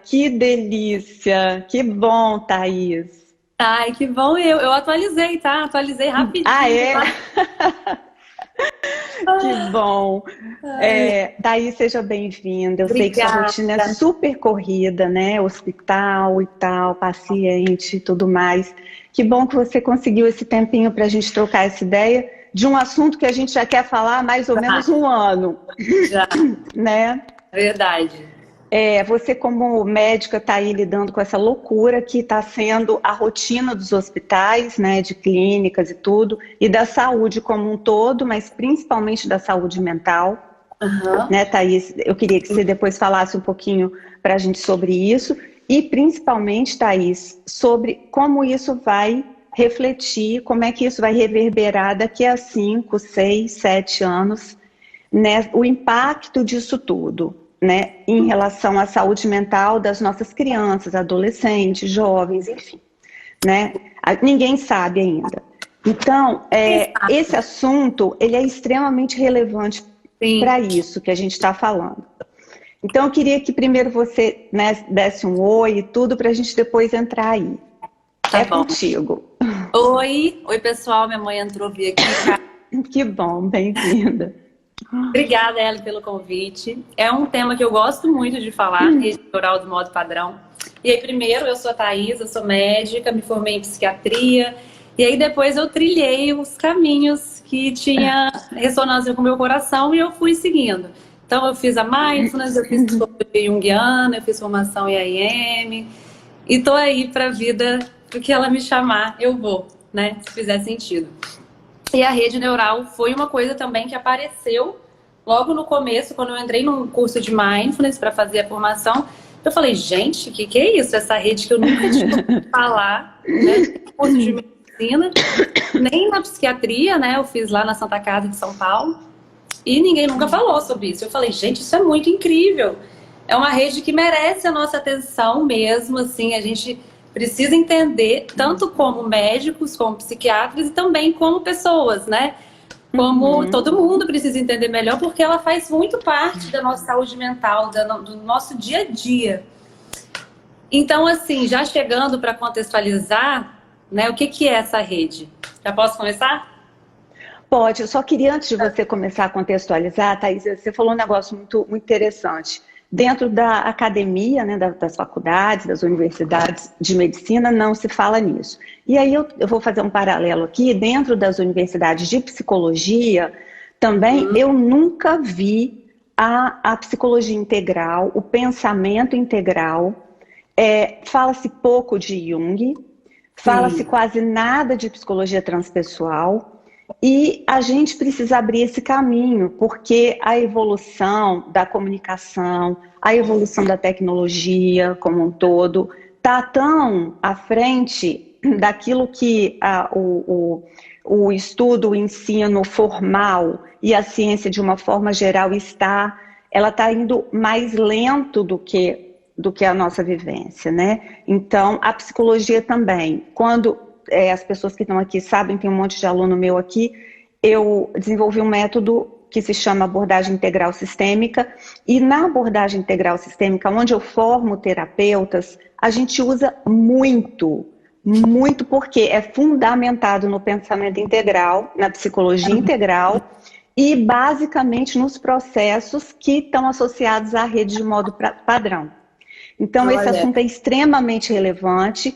que delícia! Que bom, Thaís. Ai, que bom, eu atualizei, tá? Atualizei Ah, rapidinho, é? tá? Que bom. Ai, Thaís, seja bem-vinda. Eu sei que sua rotina é obrigada. super corrida, né? Hospital e tal, paciente e tudo mais. Que bom que você conseguiu esse tempinho para a gente trocar essa ideia de um assunto que a gente já quer falar há mais ou menos Tá, um ano, já, né? verdade. Você, como médica, está aí lidando com essa loucura que está sendo a rotina dos hospitais, né, de clínicas e tudo, e da saúde como um todo, mas principalmente da saúde mental, Aham. né, Thaís? Eu queria que você depois falasse um pouquinho para a gente sobre isso, e principalmente, Thaís, sobre como isso vai refletir, como é que isso vai reverberar daqui a 5, 6, 7 anos, né, o impacto disso tudo, né, em relação à saúde mental das nossas crianças, adolescentes, jovens, enfim, né? Ninguém sabe ainda. Então, esse assunto ele é extremamente relevante Sim, para isso que a gente está falando. Então, eu queria que primeiro você, né, desse um oi e tudo para a gente depois entrar aí. tá É bom. contigo. Oi, pessoal, minha mãe entrou vi aqui. Que bom, bem-vinda. Obrigada, Ellen, pelo convite. É um tema que eu gosto muito de falar, rede oral do modo padrão. E aí, primeiro, eu sou a Thaís, eu sou médica, me formei em psiquiatria. E aí, depois, eu trilhei os caminhos que tinha ressonância com o meu coração e eu fui seguindo. Então, eu fiz a Mindfulness, eu fiz psicologia junguiana, eu fiz formação em AIM. E tô aí pra vida, pro que ela me chamar, eu vou, né? Se fizer sentido. E a rede neural foi uma coisa também que apareceu logo no começo, quando eu entrei num curso de Mindfulness para fazer a formação. Eu falei, gente, o que é isso? Essa rede que eu nunca tinha ouvido falar, né? Nem no curso de medicina, nem na psiquiatria, né? Eu fiz lá na Santa Casa de São Paulo. E ninguém nunca falou sobre isso. Eu falei, gente, isso é muito incrível. É uma rede que merece a nossa atenção mesmo, assim, a gente precisa entender, tanto como médicos, como psiquiatras e também como pessoas, né? Como Uhum. todo mundo precisa entender melhor, porque ela faz muito parte da nossa saúde mental, do nosso dia a dia. Então, assim, já chegando para contextualizar, né, o que é essa rede? Já posso começar? Pode, eu só queria, antes de você começar a contextualizar, Thaís, você falou um negócio muito interessante. Dentro da academia, né, das faculdades, das universidades de medicina, não se fala nisso. E aí eu vou fazer um paralelo aqui, dentro das universidades de psicologia, também eu nunca vi a psicologia integral, o pensamento integral. Fala-se pouco de Jung, fala-se Sim. quase nada de psicologia transpessoal, e a gente precisa abrir esse caminho, porque a evolução da comunicação, a evolução da tecnologia como um todo, está tão à frente daquilo que o estudo, o ensino formal e a ciência de uma forma geral ela está indo mais lento do que a nossa vivência, né? Então, a psicologia também. Quando as pessoas que estão aqui sabem, tem um monte de aluno meu aqui, eu desenvolvi um método que se chama abordagem integral sistêmica, e na abordagem integral sistêmica, onde eu formo terapeutas, a gente usa muito porque é fundamentado no pensamento integral, na psicologia integral, e basicamente nos processos que estão associados à rede de modo padrão. Então, esse Olha, assunto é extremamente relevante.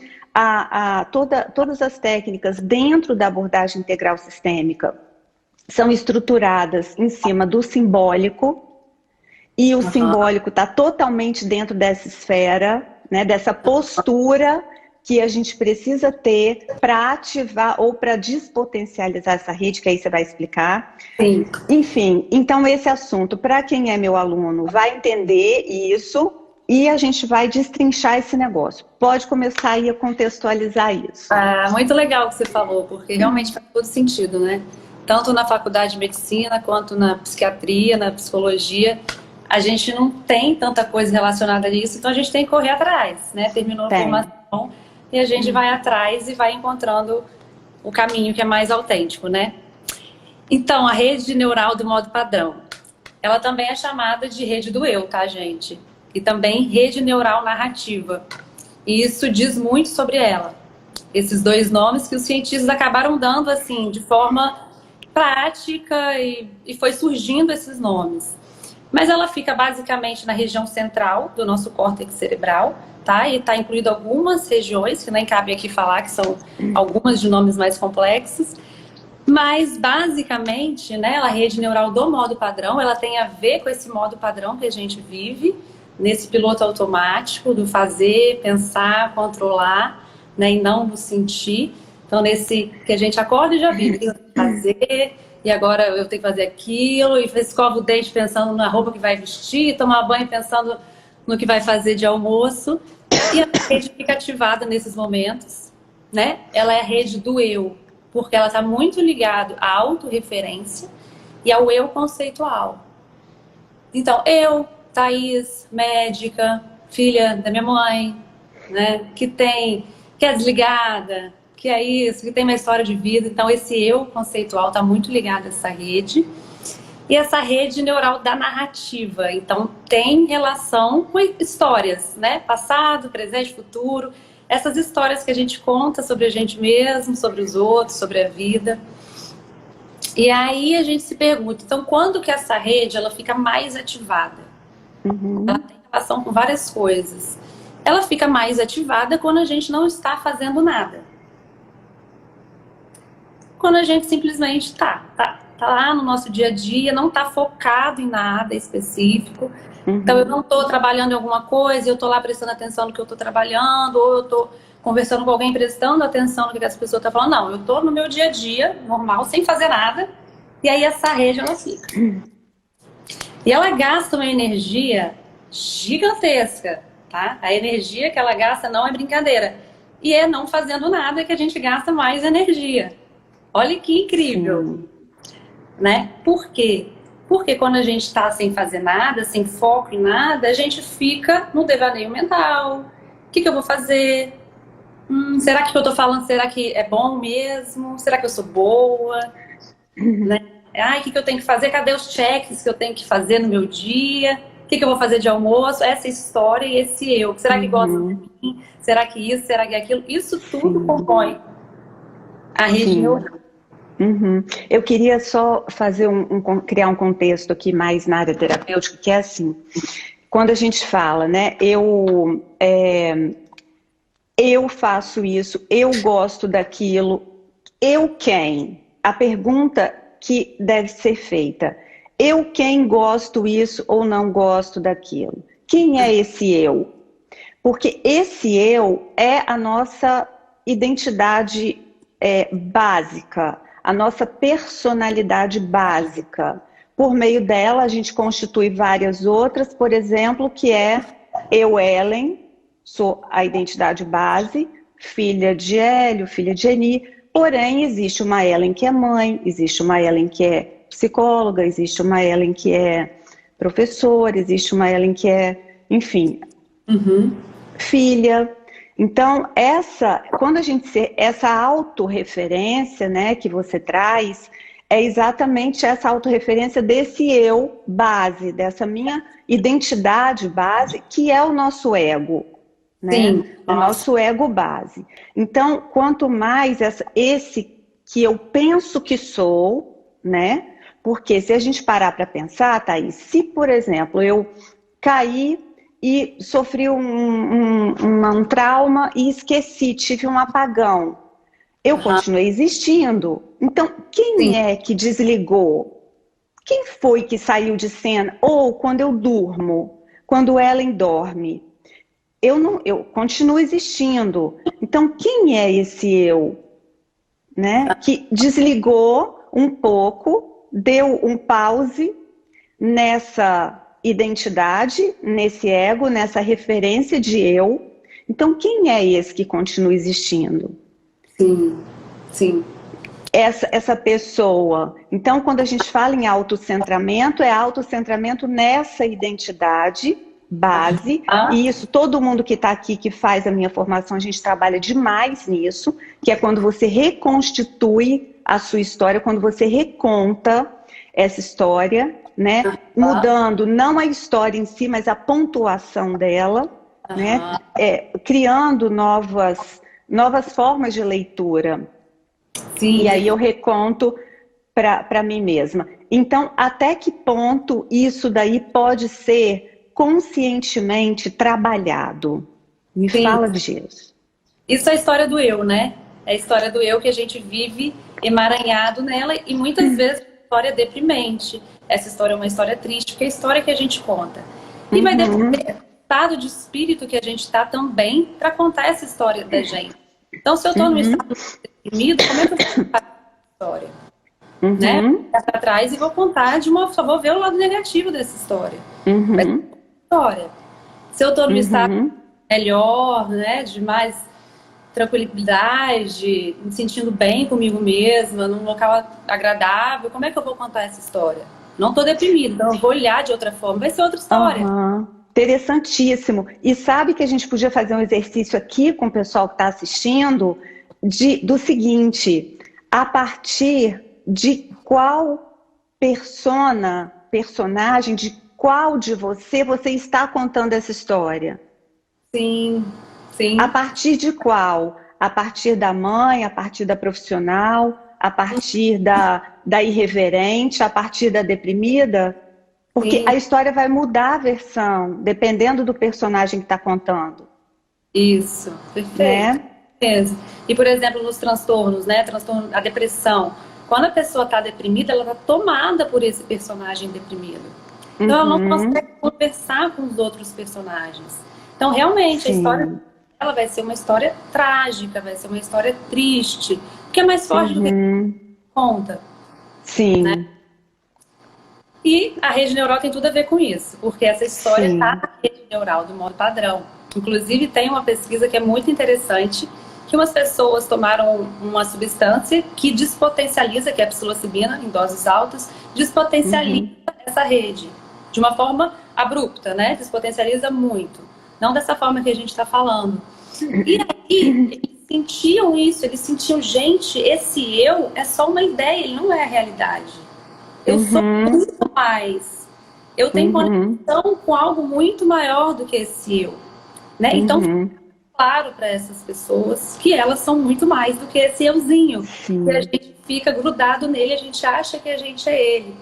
Todas as técnicas dentro da abordagem integral sistêmica são estruturadas em cima do simbólico, e o aham. simbólico está totalmente dentro dessa esfera, né, dessa postura que a gente precisa ter para ativar ou para despotencializar essa rede, que aí você vai explicar. Sim. Enfim, então esse assunto, para quem é meu aluno, vai entender isso e a gente vai destrinchar esse negócio. Pode começar aí a contextualizar isso. Ah, muito legal o que você falou, porque realmente faz todo sentido, né? Tanto na faculdade de medicina, quanto na psiquiatria, na psicologia, a gente não tem tanta coisa relacionada a isso, então a gente tem que correr atrás, né? Terminou a Tem. formação e a gente vai atrás e vai encontrando o caminho que é mais autêntico, né? Então, a rede neural do modo padrão, ela também é chamada de rede do eu, tá, gente? e também rede neural narrativa. E isso diz muito sobre ela. Esses dois nomes que os cientistas acabaram dando assim, de forma prática e foi surgindo esses nomes. Mas ela fica basicamente na região central do nosso córtex cerebral, tá? E está incluído algumas regiões, que nem cabe aqui falar, que são algumas de nomes mais complexos. Mas, basicamente, né, a rede neural do modo padrão, ela tem a ver com esse modo padrão que a gente vive, nesse piloto automático do fazer, pensar, controlar, né, e não do sentir. Então, nesse que a gente acorda e já vive, tem que fazer, e agora eu tenho que fazer aquilo, e escova o dente pensando na roupa que vai vestir, tomar banho pensando no que vai fazer de almoço. E a rede fica ativada nesses momentos, né? Ela é a rede do eu, porque ela está muito ligada à autorreferência e ao eu conceitual. Então, eu, Thaís, médica, filha da minha mãe, né, que é desligada, que é isso, que tem uma história de vida. Então, esse eu conceitual está muito ligado a essa rede. E essa rede neural da narrativa. Então, tem relação com histórias, né? Passado, presente, futuro. Essas histórias que a gente conta sobre a gente mesmo, sobre os outros, sobre a vida. E aí a gente se pergunta, então, quando que essa rede ela fica mais ativada? Ela tem relação com várias coisas. Ela fica mais ativada quando a gente não está fazendo nada. Quando a gente simplesmente tá lá no nosso dia a dia, não está focado em nada específico. Então, eu não estou trabalhando em alguma coisa, eu estou lá prestando atenção no que eu estou trabalhando, ou eu estou conversando com alguém prestando atenção no que essa pessoa está falando. Não, eu estou no meu dia a dia, normal, sem fazer nada, e aí essa rede, ela fica. E ela gasta uma energia gigantesca, tá? A energia que ela gasta não é brincadeira. E é não fazendo nada que a gente gasta mais energia. Olha que incrível. Né? Por quê? Porque quando a gente está sem fazer nada, sem foco em nada, a gente fica no devaneio mental. O que eu vou fazer? Será que o que eu estou falando, será que é bom mesmo? Será que eu sou boa? Né? O que eu tenho que fazer? Cadê os checks que eu tenho que fazer no meu dia? O que eu vou fazer de almoço? Essa história e esse eu. Será que gosta de mim? Será que isso? Será que aquilo? Isso tudo compõe a rede neural. Eu queria só fazer criar um contexto aqui mais na área terapêutica, que é assim, quando a gente fala, né, eu faço isso, eu gosto daquilo, eu quem? A pergunta que deve ser feita, eu quem gosto isso ou não gosto daquilo? Quem é esse eu? Porque esse eu é a nossa identidade básica, a nossa personalidade básica. Por meio dela, a gente constitui várias outras, por exemplo, que é eu, Ellen, sou a identidade base, filha de Hélio, filha de Eni, porém existe uma Ellen que é mãe, existe uma Ellen que é psicóloga, existe uma Ellen que é professora, existe uma Ellen que é, enfim, filha. Então, quando essa autorreferência, né, que você traz, é exatamente essa autorreferência desse eu base, dessa minha identidade base, que é o nosso ego, né? Sim. O nosso ego base. Então, quanto mais esse que eu penso que sou, né? Porque se a gente parar para pensar, Thaís, se, por exemplo, eu caí e sofri um trauma e esqueci, tive um apagão. Eu continuei existindo. Então, quem é que desligou? Quem foi que saiu de cena? Ou quando eu durmo, quando Ellen dorme, eu continuo existindo. Então, quem é esse eu? Né? Que desligou um pouco, deu um pause nessa identidade, nesse ego, nessa referência de eu. Então, quem é esse que continua existindo? Sim. Essa pessoa. Então, quando a gente fala em autocentramento, é autocentramento nessa identidade base. E isso, todo mundo que está aqui, que faz a minha formação, a gente trabalha demais nisso, que é quando você reconstitui a sua história, quando você reconta essa história, né? Mudando não a história em si, mas a pontuação dela, né? Criando novas formas de leitura. Sim. E aí eu reconto para mim mesma. Então, até que ponto isso daí pode ser conscientemente trabalhado? Me fala disso. Isso é a história do eu, né? É a história do eu que a gente vive emaranhado nela e muitas vezes é uma história deprimente. Essa história é uma história triste, porque é a história que a gente conta. E vai depender do estado de espírito que a gente está também para contar essa história da gente. Então, se eu estou num estado deprimido, como é que eu vou contar essa história? Né? Vou ficar para trás e vou contar só vou ver o lado negativo dessa história. História. Se eu estou num estado melhor, né, de mais tranquilidade, me sentindo bem comigo mesma, num local agradável, como é que eu vou contar essa história? Não estou deprimida, então eu vou olhar de outra forma, vai ser outra história. Interessantíssimo. E sabe que a gente podia fazer um exercício aqui com o pessoal que está assistindo, do seguinte: a partir de qual personagem, de qual de você está contando essa história? Sim, sim. A partir de qual? A partir da mãe, a partir da profissional, a partir da irreverente, a partir da deprimida? Porque a história vai mudar a versão, dependendo do personagem que está contando. Isso, perfeito. Né? E, por exemplo, nos transtornos, né? A depressão. Quando a pessoa está deprimida, ela está tomada por esse personagem deprimido. Então, ela não consegue conversar com os outros personagens. Então, realmente, a história ela vai ser uma história trágica, vai ser uma história triste, porque é mais forte do que a conta. Sim. Né? E a rede neural tem tudo a ver com isso, porque essa história está na rede neural do modo padrão. Inclusive, tem uma pesquisa que é muito interessante, que umas pessoas tomaram uma substância que despotencializa, que é a psilocibina, em doses altas, despotencializa essa rede de uma forma abrupta, né? Despotencializa muito. Não dessa forma que a gente está falando. E aí, eles sentiam isso, eles sentiam, gente, esse eu é só uma ideia, ele não é a realidade. Eu sou muito mais. Eu tenho conexão com algo muito maior do que esse eu. Né? Então, claro para essas pessoas que elas são muito mais do que esse euzinho. Que a gente fica grudado nele, a gente acha que a gente é ele.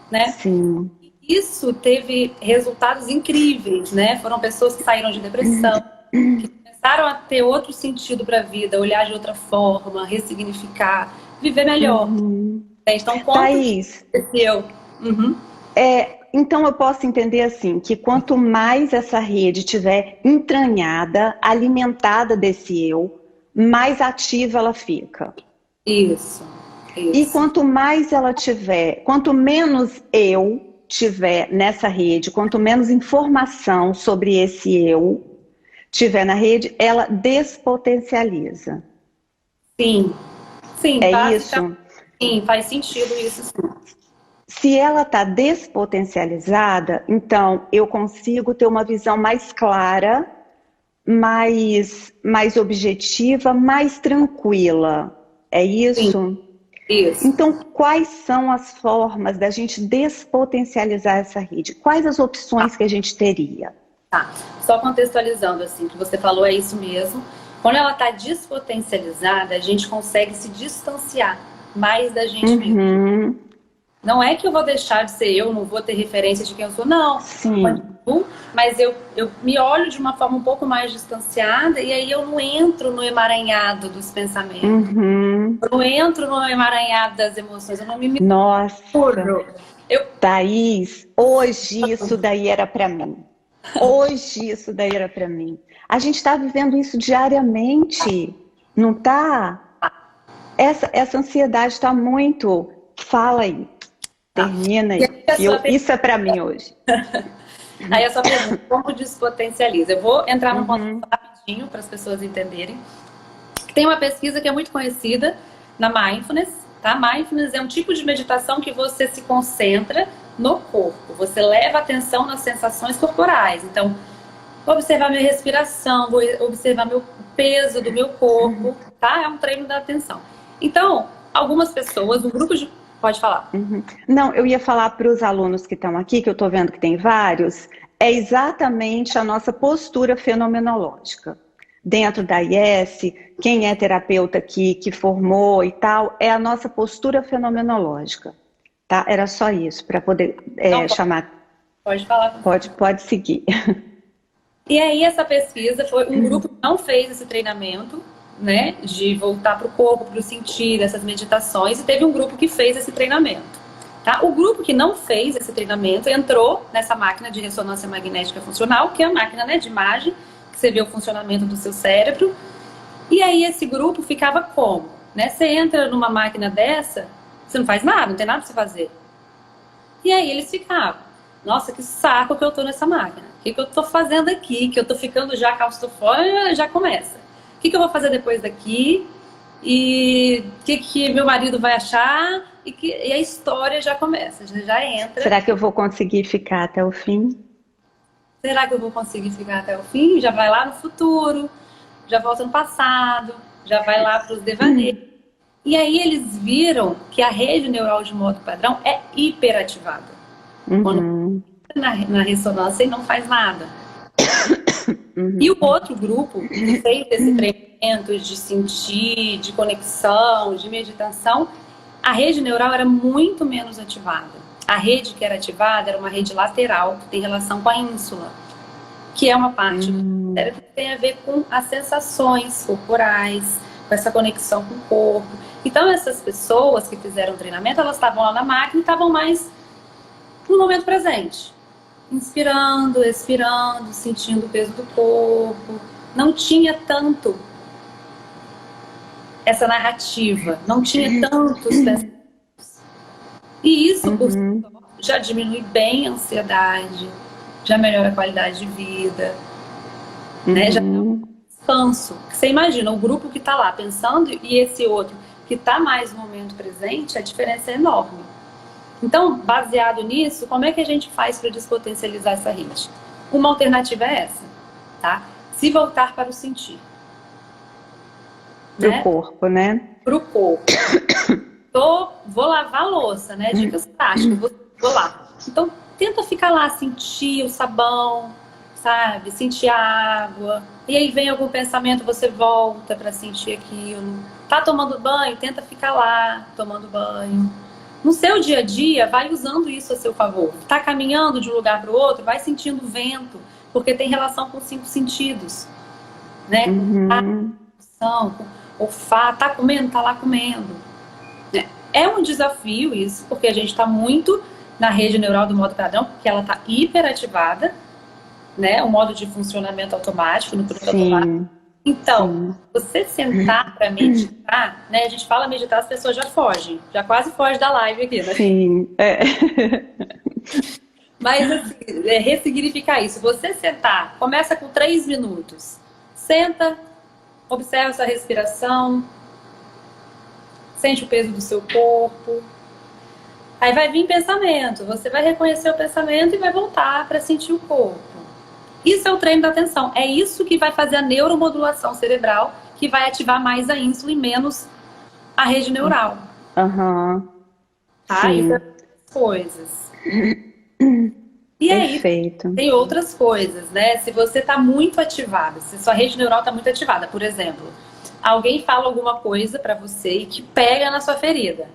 Né? Sim. Isso teve resultados incríveis, né? Foram pessoas que saíram de depressão, que começaram a ter outro sentido para a vida, olhar de outra forma, ressignificar, viver melhor. Então, Thaís, esse eu. Então eu posso entender assim, que quanto mais essa rede tiver entranhada, alimentada desse eu, mais ativa ela fica. Isso. E quanto mais ela tiver, quanto menos eu tiver nessa rede, quanto menos informação sobre esse eu tiver na rede, ela despotencializa. Sim. Sim, isso? Sim, faz sentido isso. Sim. Se ela está despotencializada, então eu consigo ter uma visão mais clara, mais objetiva, mais tranquila. É isso? Sim. Isso. Então, quais são as formas da gente despotencializar essa rede? Quais as opções que a gente teria? Tá. Só contextualizando assim, o que você falou é isso mesmo. Quando ela está despotencializada, a gente consegue se distanciar mais da gente mesmo. Não é que eu vou deixar de ser eu, não vou ter referência de quem eu sou, não. Sim. Mas eu me olho de uma forma um pouco mais distanciada e aí eu não entro no emaranhado dos pensamentos. Eu não entro no emaranhado das emoções, eu não me misturo. Nossa, Thaís, hoje isso daí era para mim. Hoje isso daí era para mim. A gente está vivendo isso diariamente, não tá? Essa ansiedade está muito... Fala aí. Termina aí. Isso é para mim hoje. Aí a sua pergunta, como despotencializa? Eu vou entrar num ponto rapidinho para as pessoas entenderem. Tem uma pesquisa que é muito conhecida na Mindfulness. Tá? Mindfulness é um tipo de meditação que você se concentra no corpo. Você leva atenção nas sensações corporais. Então, vou observar minha respiração, vou observar o peso do meu corpo. Tá? É um treino da atenção. Então, algumas pessoas, um grupo de Pode falar. Não, eu ia falar para os alunos que estão aqui, que eu estou vendo que tem vários, é exatamente a nossa postura fenomenológica. Dentro da IES, quem é terapeuta aqui, que formou e tal, é a nossa postura fenomenológica. Tá? Era só isso, para poder chamar. Pode falar. Pode seguir. E aí essa pesquisa foi um grupo que não fez esse treinamento, né, de voltar para o corpo, para o sentir, essas meditações, e teve um grupo que fez esse treinamento. Tá? O grupo que não fez esse treinamento entrou nessa máquina de ressonância magnética funcional, que é a máquina, né, de imagem, que você vê o funcionamento do seu cérebro. E aí esse grupo ficava como? Né? Você entra numa máquina dessa, você não faz nada, não tem nada para você fazer. E aí eles ficavam, nossa, que saco que eu tô nessa máquina. O que eu tô fazendo aqui? Que eu tô ficando já claustrofóbica, já começa. O que eu vou fazer depois daqui? E o que meu marido vai achar? E a história já começa, já entra. Será que eu vou conseguir ficar até o fim? Será que eu vou conseguir ficar até o fim? Já vai lá no futuro, já volta no passado, já vai lá para os devaneios. E aí eles viram que a rede neural de modo padrão é hiperativada. Quando na ressonância e não faz nada. E o outro grupo que fez esse treinamento de sentir, de conexão, de meditação, a rede neural era muito menos ativada. A rede que era ativada era uma rede lateral, que tem relação com a ínsula, que é uma parte do cérebro que tem a ver com as sensações corporais, com essa conexão com o corpo. Então essas pessoas que fizeram o treinamento, elas estavam lá na máquina e estavam mais no momento presente. Inspirando, expirando, sentindo o peso do corpo. Não tinha tanto essa narrativa, não tinha tantos pensamentos. E isso por si só já diminui bem a ansiedade, já melhora a qualidade de vida, né? Já dá um descanso. Você imagina, o grupo que está lá pensando e esse outro que está mais no momento presente, a diferença é enorme. Então, baseado nisso, como é que a gente faz para despotencializar essa rede? Uma alternativa é essa, tá? Se voltar para o sentir. Para o corpo, né? Para o corpo. Vou lavar a louça, né? Dicas práticas, vou lá. Então, tenta ficar lá, sentir o sabão, sabe? Sentir a água. E aí vem algum pensamento, você volta para sentir aquilo. Tá tomando banho? Tenta ficar lá, tomando banho. No seu dia a dia, vai usando isso a seu favor. Tá caminhando de um lugar para o outro, vai sentindo o vento, porque tem relação com os 5 sentidos, né? Com olfato, tá comendo, tá lá comendo. É um desafio isso, porque a gente está muito na rede neural do modo padrão, porque ela está hiperativada, né? O modo de funcionamento automático, no piloto automático. Então, você sentar para meditar, né? A gente fala meditar, as pessoas já fogem, já quase fogem da live aqui, né? Sim, Mas, assim, ressignificar isso. Você sentar, começa com 3 minutos. Senta, observa sua respiração, sente o peso do seu corpo. Aí vai vir pensamento, você vai reconhecer o pensamento e vai voltar para sentir o corpo. Isso é o treino da atenção. É isso que vai fazer a neuromodulação cerebral, que vai ativar mais a ínsula e menos a rede neural. Tá? Isso é coisas. E aí, tem outras coisas, né? Se você está muito ativada, se sua rede neural está muito ativada, por exemplo, alguém fala alguma coisa para você e que pega na sua ferida,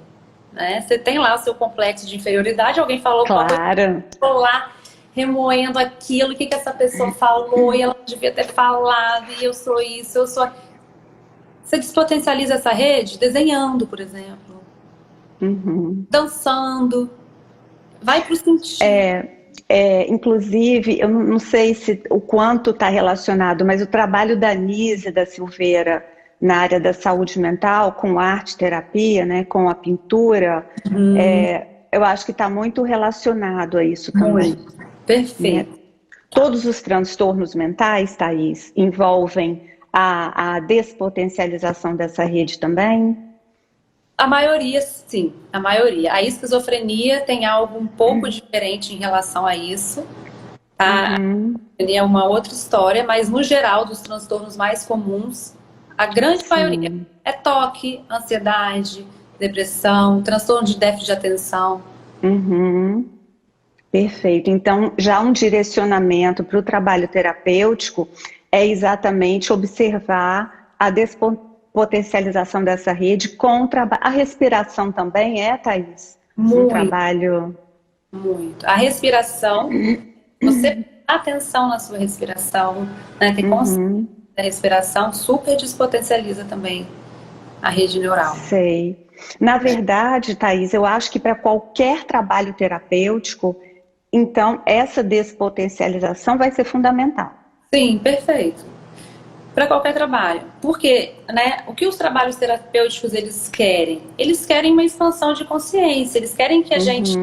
né? Você tem lá o seu complexo de inferioridade, alguém falou alguma coisa, estou lá remoendo aquilo, o que essa pessoa falou, e ela devia ter falado, e eu sou isso, eu sou... Você despotencializa essa rede desenhando, por exemplo. Dançando. Vai pro sentir. Inclusive, eu não sei o quanto está relacionado, mas o trabalho da Nise da Silveira na área da saúde mental, com arte terapia, né, com a pintura, eu acho que está muito relacionado a isso também. Perfeito. Né? Todos os transtornos mentais, Thaís, envolvem a despotencialização dessa rede também? A maioria, sim. A maioria. A esquizofrenia tem algo um pouco diferente em relação a isso. A esquizofrenia é uma outra história, mas no geral, dos transtornos mais comuns, a grande maioria é toque, ansiedade, depressão, transtorno de déficit de atenção. Uhum. Perfeito. Então, já um direcionamento para o trabalho terapêutico é exatamente observar a despotencialização dessa rede com o trabalho. A respiração também Thaís? Um Muito, trabalho... muito. A respiração, você prestar atenção na sua respiração, né? Ter consciência da respiração, super despotencializa também a rede neural. Sei. Na verdade, Thaís, eu acho que para qualquer trabalho terapêutico, então essa despotencialização vai ser fundamental. Sim, perfeito. Para qualquer trabalho. Porque, né, o que os trabalhos terapêuticos eles querem? Eles querem uma expansão de consciência, eles querem que a gente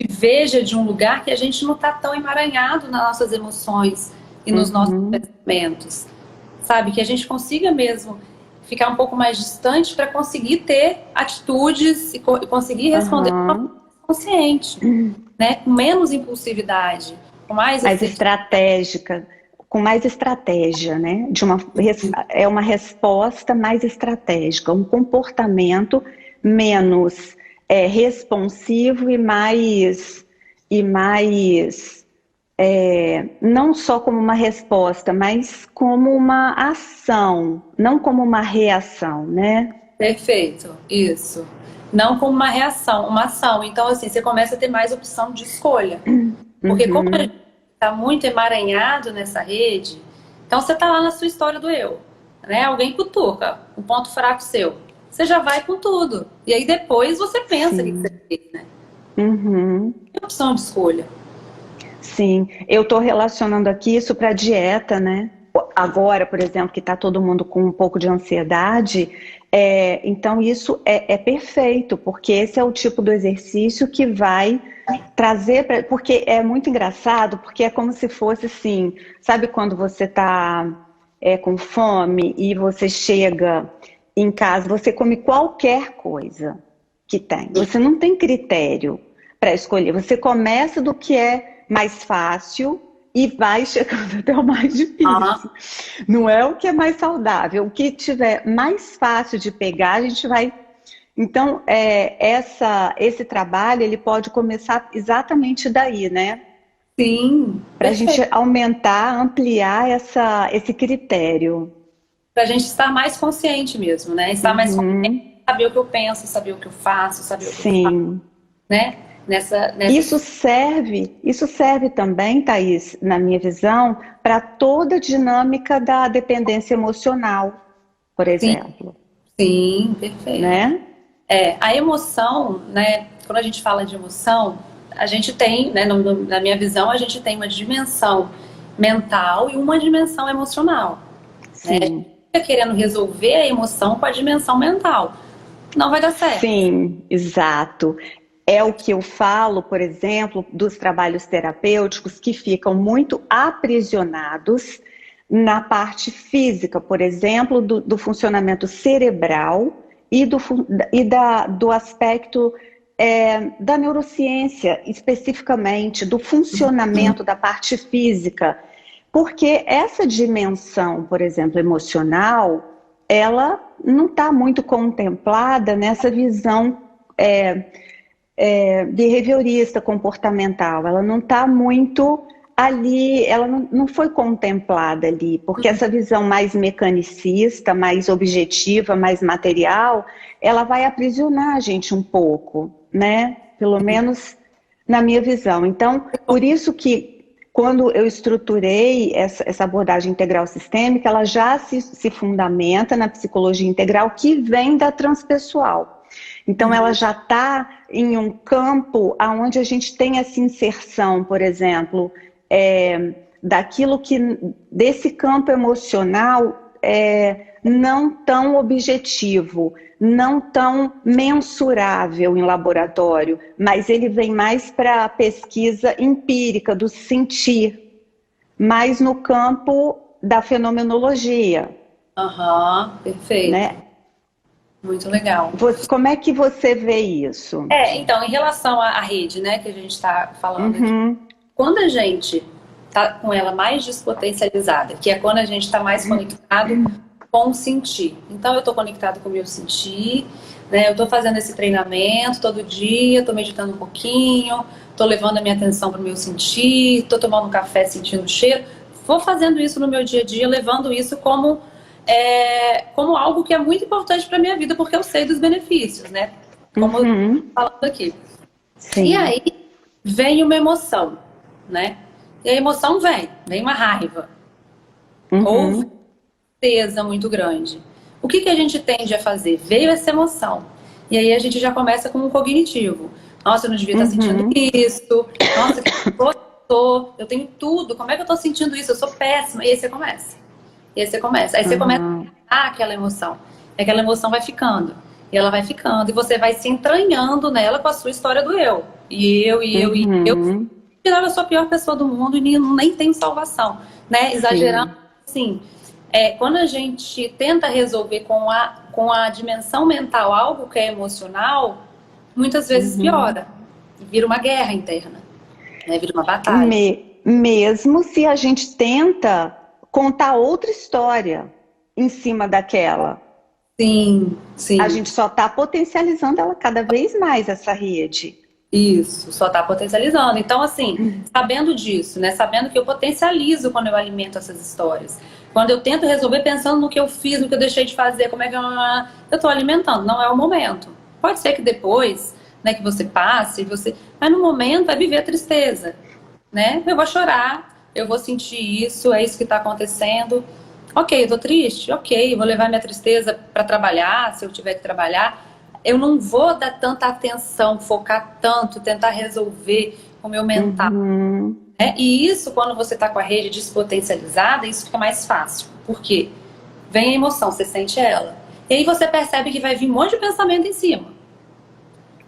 veja de um lugar que a gente não está tão emaranhado nas nossas emoções e nos nossos pensamentos. Sabe? Que a gente consiga mesmo ficar um pouco mais distante para conseguir ter atitudes e conseguir responder de uma forma consciente, né? Com menos impulsividade, com mais estratégica, com mais estratégia, né? É uma resposta mais estratégica, um comportamento menos responsivo e mais não só como uma resposta, mas como uma ação, não como uma reação, né? Perfeito, isso. Não como uma reação, uma ação. Então, assim, você começa a ter mais opção de escolha. Porque como a gente está muito emaranhado nessa rede, então você está lá na sua história do eu, né? Alguém cutuca, um ponto fraco seu. Você já vai com tudo. E aí depois você pensa o que você fez, né? Tem opção de escolha. Sim, eu estou relacionando aqui isso para a dieta, né? Agora, por exemplo, que está todo mundo com um pouco de ansiedade, então isso é perfeito, porque esse é o tipo do exercício que vai trazer, porque é muito engraçado, porque é como se fosse assim, sabe quando você está com fome e você chega em casa, você come qualquer coisa que tem, você não tem critério para escolher, você começa do que é mais fácil e vai chegando até o mais difícil. Não é o que é mais saudável, o que tiver mais fácil de pegar, a gente vai... Então, esse trabalho, ele pode começar exatamente daí, né? Sim. Para a gente aumentar, ampliar esse critério. Para a gente estar mais consciente mesmo, né? Estar mais consciente, saber o que eu penso, saber o que eu faço, saber o que eu faço, né? Isso serve também, Thaís, na minha visão, para toda a dinâmica da dependência emocional, por exemplo. Sim, perfeito. Né? A emoção, né? Quando a gente fala de emoção, a gente tem, né, na minha visão, a gente tem uma dimensão mental e uma dimensão emocional. Sim. Né? A gente fica querendo resolver a emoção com a dimensão mental. Não vai dar certo. Sim, exato. É o que eu falo, por exemplo, dos trabalhos terapêuticos que ficam muito aprisionados na parte física, por exemplo, do funcionamento cerebral e do aspecto da neurociência, especificamente, do funcionamento da parte física. Porque essa dimensão, por exemplo, emocional, ela não está muito contemplada nessa visão behaviorista, comportamental, ela não está muito ali, ela não foi contemplada ali, porque essa visão mais mecanicista, mais objetiva, mais material, ela vai aprisionar a gente um pouco, né? Pelo menos na minha visão. Então, por isso que quando eu estruturei essa abordagem integral sistêmica, ela já se fundamenta na psicologia integral que vem da transpessoal. Então, ela já está em um campo onde a gente tem essa inserção, por exemplo, desse campo emocional não tão objetivo, não tão mensurável em laboratório, mas ele vem mais para a pesquisa empírica, do sentir, mais no campo da fenomenologia. Perfeito. Né? Muito legal. Como é que você vê isso? Então, em relação à rede, né, que a gente está falando aqui, quando a gente está com ela mais despotencializada, que é quando a gente está mais conectado com o sentir. Então, eu estou conectado com o meu sentir, né? Eu estou fazendo esse treinamento todo dia, estou meditando um pouquinho, estou levando a minha atenção para o meu sentir, estou tomando um café sentindo o cheiro. Vou fazendo isso no meu dia a dia, levando isso como, como algo que é muito importante para a minha vida, porque eu sei dos benefícios, né? Como eu estou falando aqui. Sim. E aí vem uma emoção, né? E a emoção vem uma raiva. Ou tristeza muito grande. O que a gente tende a fazer? Veio essa emoção. E aí a gente já começa com um cognitivo. Nossa, eu não devia estar sentindo isso. Nossa, eu tenho tudo. Como é que eu estou sentindo isso? Eu sou péssima. E aí você começa. Aí você começa a aquela emoção. E aquela emoção vai ficando. E ela vai ficando. E você vai se entranhando nela com a sua história do eu. E eu. Eu sou a pior pessoa do mundo e nem tenho salvação. Né? Exagerando. Sim. Quando a gente tenta resolver com a dimensão mental algo que é emocional, muitas vezes piora. Vira uma guerra interna. Né? Vira uma batalha. Mesmo se a gente tenta contar outra história em cima daquela. Sim, sim. A gente só está potencializando ela cada vez mais, essa rede. Isso, só está potencializando. Então, assim, sabendo disso, né? Sabendo que eu potencializo quando eu alimento essas histórias. Quando eu tento resolver pensando no que eu fiz, no que eu deixei de fazer, como é que eu estou alimentando, não é o momento. Pode ser que depois, né, que você passe, mas no momento vai viver a tristeza, né? Eu vou chorar, eu vou sentir isso, é isso que está acontecendo. Ok, eu tô triste, ok, vou levar minha tristeza para trabalhar, se eu tiver que trabalhar. Eu não vou dar tanta atenção, focar tanto, tentar resolver com o meu mental. E isso, quando você está com a rede despotencializada, isso fica mais fácil. Por quê? Vem a emoção, você sente ela. E aí você percebe que vai vir um monte de pensamento em cima.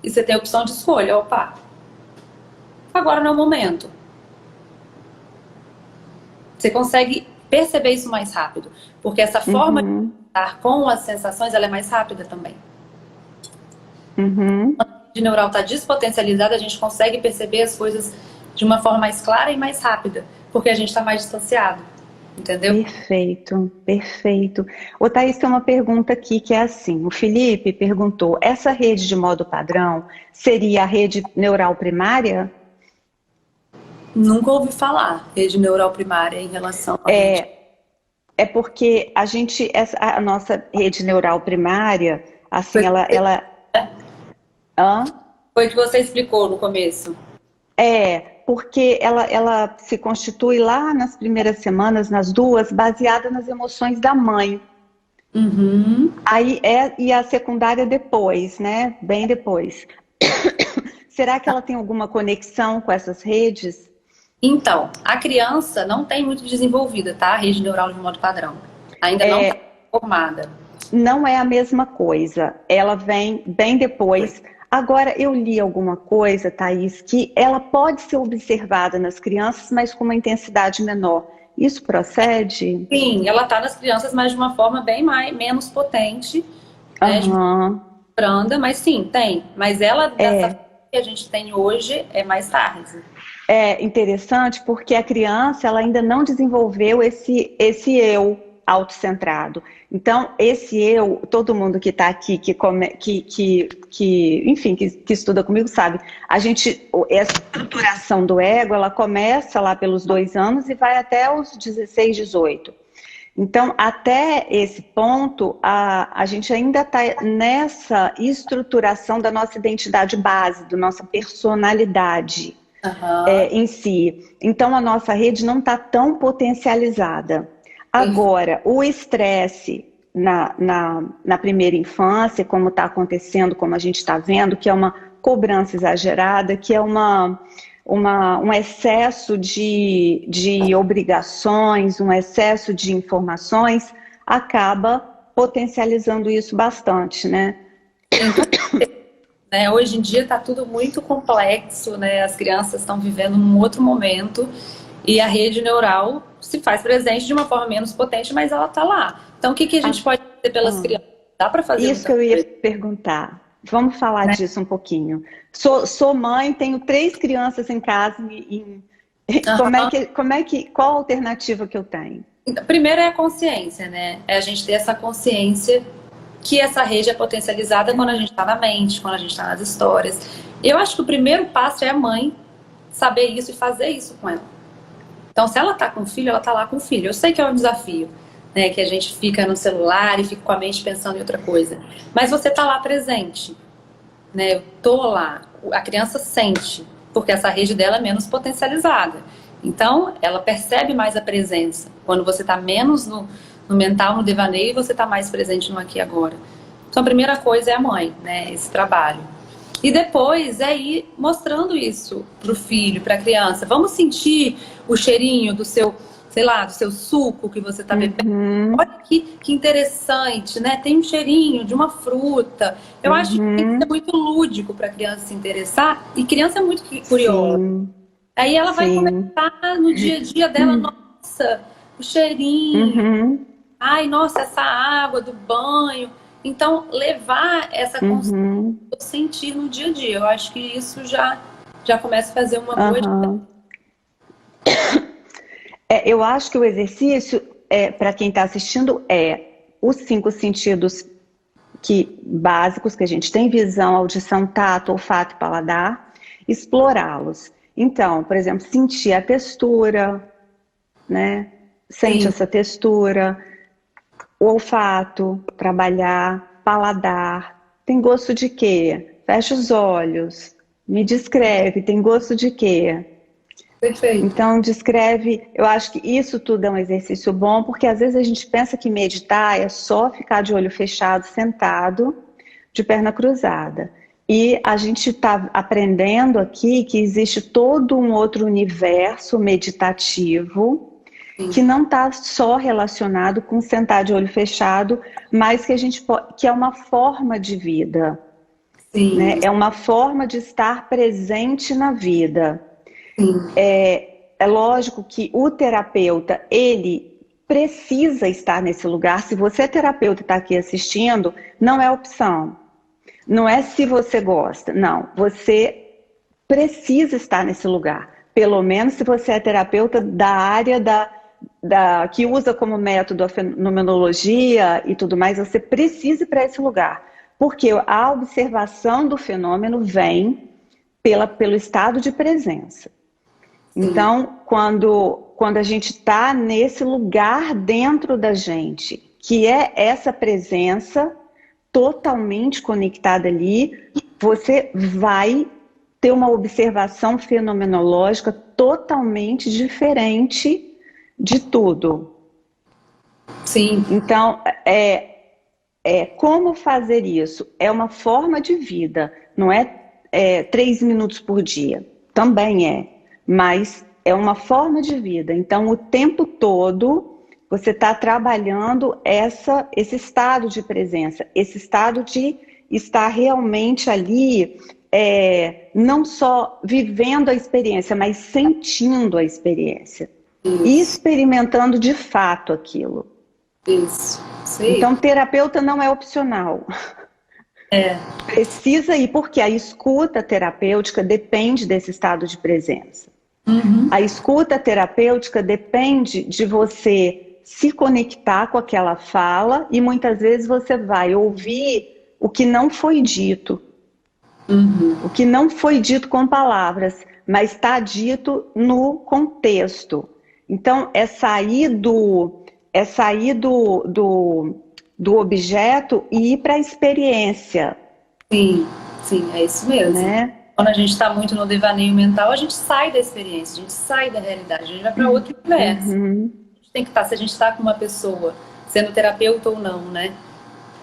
E você tem a opção de escolha. Opa, agora não é o momento. Você consegue perceber isso mais rápido. Porque essa forma de estar com as sensações, ela é mais rápida também. Quando a rede neural está despotencializada, a gente consegue perceber as coisas de uma forma mais clara e mais rápida, porque a gente está mais distanciado, entendeu? Perfeito, perfeito. Ô Thaís, tem uma pergunta aqui que é assim, o Felipe perguntou, essa rede de modo padrão seria a rede neural primária? Nunca ouvi falar rede neural primária em relação a rede. É porque a nossa rede neural primária, assim, Foi o que você explicou no começo. Porque ela se constitui lá nas primeiras semanas, nas duas, baseada nas emoções da mãe. E a secundária depois, né? Bem depois. Será que ela tem alguma conexão com essas redes? Então, a criança não tem muito desenvolvida, tá? A rede neural de modo padrão. Ainda não está formada. Não é a mesma coisa. Ela vem bem depois. Agora, eu li alguma coisa, Thaís, que ela pode ser observada nas crianças, mas com uma intensidade menor. Isso procede? Sim, ela está nas crianças, mas de uma forma bem menos potente, né, de branda, mas sim, tem. Mas ela, dessa que a gente tem hoje, é mais tarde. É interessante porque a criança ela ainda não desenvolveu esse eu autocentrado. Então, esse eu, todo mundo que está aqui, enfim, que estuda comigo sabe, essa estruturação do ego, ela começa lá pelos 2 anos e vai até os 16, 18. Então, até esse ponto, a gente ainda está nessa estruturação da nossa identidade base, da nossa personalidade em si. Então, a nossa rede não está tão potencializada. Agora, o estresse na primeira infância, como está acontecendo, como a gente está vendo, que é uma cobrança exagerada, que é um excesso de obrigações, um excesso de informações, acaba potencializando isso bastante, né? Hoje em dia está tudo muito complexo, né? As crianças estão vivendo um outro momento e a rede neural se faz presente de uma forma menos potente, mas ela está lá. Então, o que a gente pode fazer pelas crianças? Dá para fazer isso que eu ia perguntar. Vamos falar disso um pouquinho. Sou mãe, tenho 3 crianças em casa. Qual a alternativa que eu tenho? Então, primeiro é a consciência, né? É a gente ter essa consciência que essa rede é potencializada quando a gente está na mente, quando a gente está nas histórias. Eu acho que o primeiro passo é a mãe saber isso e fazer isso com ela. Então, se ela está com o filho, ela está lá com o filho. Eu sei que é um desafio, né? Que a gente fica no celular e fica com a mente pensando em outra coisa. Mas você está lá presente, né? Eu tô lá. A criança sente, porque essa rede dela é menos potencializada. Então, ela percebe mais a presença. Quando você está menos no mental, no devaneio, você está mais presente no aqui e agora. Então, a primeira coisa é a mãe, né? Esse trabalho. E depois é ir mostrando isso pro filho, pra criança. Vamos sentir o cheirinho do seu, sei lá, do seu suco que você tá bebendo. Olha que interessante, né? Tem um cheirinho de uma fruta. Eu acho que tem que ser muito lúdico pra criança se interessar. E criança é muito curiosa. Sim. Aí ela vai começar no dia a dia dela, nossa, o cheirinho. Ai, nossa, essa água do banho. Então, levar essa consciência do sentir no dia a dia. Eu acho que isso já começa a fazer uma boa diferença. Eu acho que o exercício, para quem está assistindo, os 5 sentidos básicos que a gente tem: visão, audição, tato, olfato e paladar, explorá-los. Então, por exemplo, sentir a textura, né? Sente essa textura. O olfato, trabalhar, paladar. Tem gosto de quê? Fecha os olhos. Me descreve, tem gosto de quê? Perfeito. Então, descreve. Eu acho que isso tudo é um exercício bom, porque às vezes a gente pensa que meditar é só ficar de olho fechado, sentado, de perna cruzada. E a gente está aprendendo aqui que existe todo um outro universo meditativo que não está só relacionado com sentar de olho fechado, mas que é uma forma de vida. Né? É uma forma de estar presente na vida. É lógico que o terapeuta, ele precisa estar nesse lugar. Se você é terapeuta e está aqui assistindo, não é opção. Não é se você gosta, não. Você precisa estar nesse lugar. Pelo menos se você é terapeuta da área que usa como método a fenomenologia e tudo mais, você precisa ir para esse lugar. Porque a observação do fenômeno vem pelo estado de presença. Então, quando a gente está nesse lugar dentro da gente, que é essa presença totalmente conectada ali, você vai ter uma observação fenomenológica totalmente diferente de tudo. Sim. Então, como fazer isso? É uma forma de vida, não é 3 minutos por dia. Também mas é uma forma de vida. Então, o tempo todo, você está trabalhando esse estado de presença, esse estado de estar realmente ali, não só vivendo a experiência, mas sentindo a experiência. E experimentando de fato aquilo. Isso. Sim. Então, terapeuta não é opcional. Precisa ir, porque a escuta terapêutica depende desse estado de presença. A escuta terapêutica depende de você se conectar com aquela fala, e muitas vezes você vai ouvir o que não foi dito. O que não foi dito com palavras, mas está dito no contexto. Então, é sair do objeto e ir para a experiência. Sim, é isso mesmo. Né? Quando a gente está muito no devaneio mental, a gente sai da experiência, a gente sai da realidade, a gente vai para outro universo. A gente tem que estar, se a gente está com uma pessoa, sendo terapeuta ou não, né?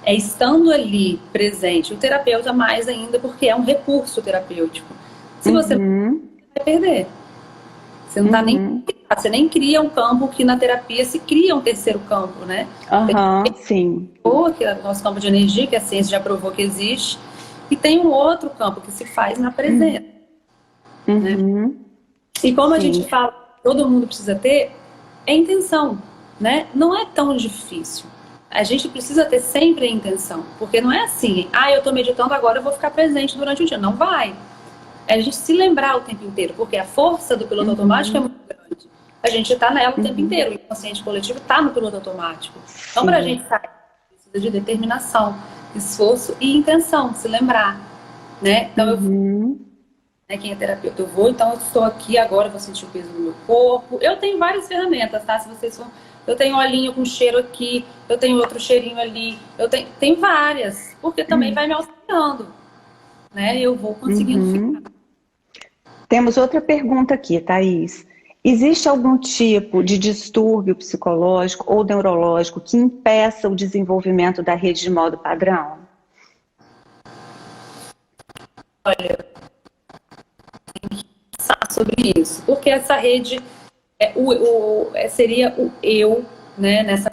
É estando ali, presente. O terapeuta mais ainda, porque é um recurso terapêutico. Se você não vai perder. Você não tá você nem cria um campo que na terapia se cria um terceiro campo, né? Sim. Que é o nosso campo de energia, que a ciência já provou que existe. E tem um outro campo que se faz na presença. Né? E como a gente fala, todo mundo precisa ter, é intenção, né? Não é tão difícil. A gente precisa ter sempre a intenção. Porque não é assim, eu tô meditando agora, eu vou ficar presente durante o dia. Não vai. É a gente se lembrar o tempo inteiro, porque a força do piloto automático é muito grande. a gente está nela o tempo inteiro. O inconsciente coletivo está no piloto automático. Então, para a gente sair, precisa de determinação, esforço e intenção, se lembrar, né? Então, quem é terapeuta, então eu estou aqui agora, vou sentir o peso do meu corpo. Eu tenho várias ferramentas, tá? Se vocês for, eu tenho um olhinho com cheiro aqui, eu tenho outro cheirinho ali, tenho várias, porque também vai me auxiliando, né? Eu vou conseguindo ficar. Temos outra pergunta aqui, Thaís. Existe algum tipo de distúrbio psicológico ou neurológico que impeça o desenvolvimento da rede de modo padrão? Olha, sobre isso, porque essa rede seria o eu, né, nessa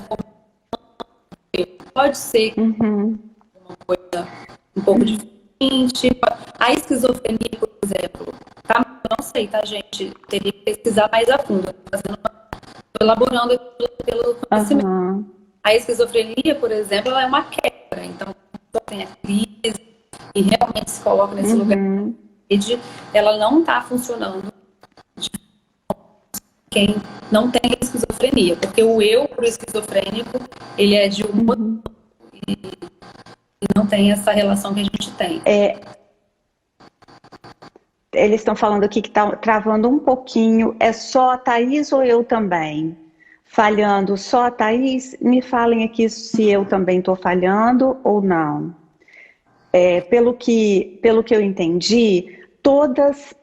pode ser uma coisa um pouco diferente. A esquizofrenia, por exemplo, tá? Não sei, tá, gente? Teria que pesquisar mais a fundo. Estou elaborando pelo conhecimento. A esquizofrenia, por exemplo, ela é uma quebra. Então, tem a crise e realmente se coloca nesse lugar. Ela não está funcionando de quem não tem esquizofrenia, porque o eu pro esquizofrênico, ele é de humor e não tem essa relação que a gente tem. Eles estão falando aqui que está travando um pouquinho. É só a Thaís ou eu também? Falhando só a Thaís? Me falem aqui se eu também estou falhando ou não. Pelo que eu entendi, todas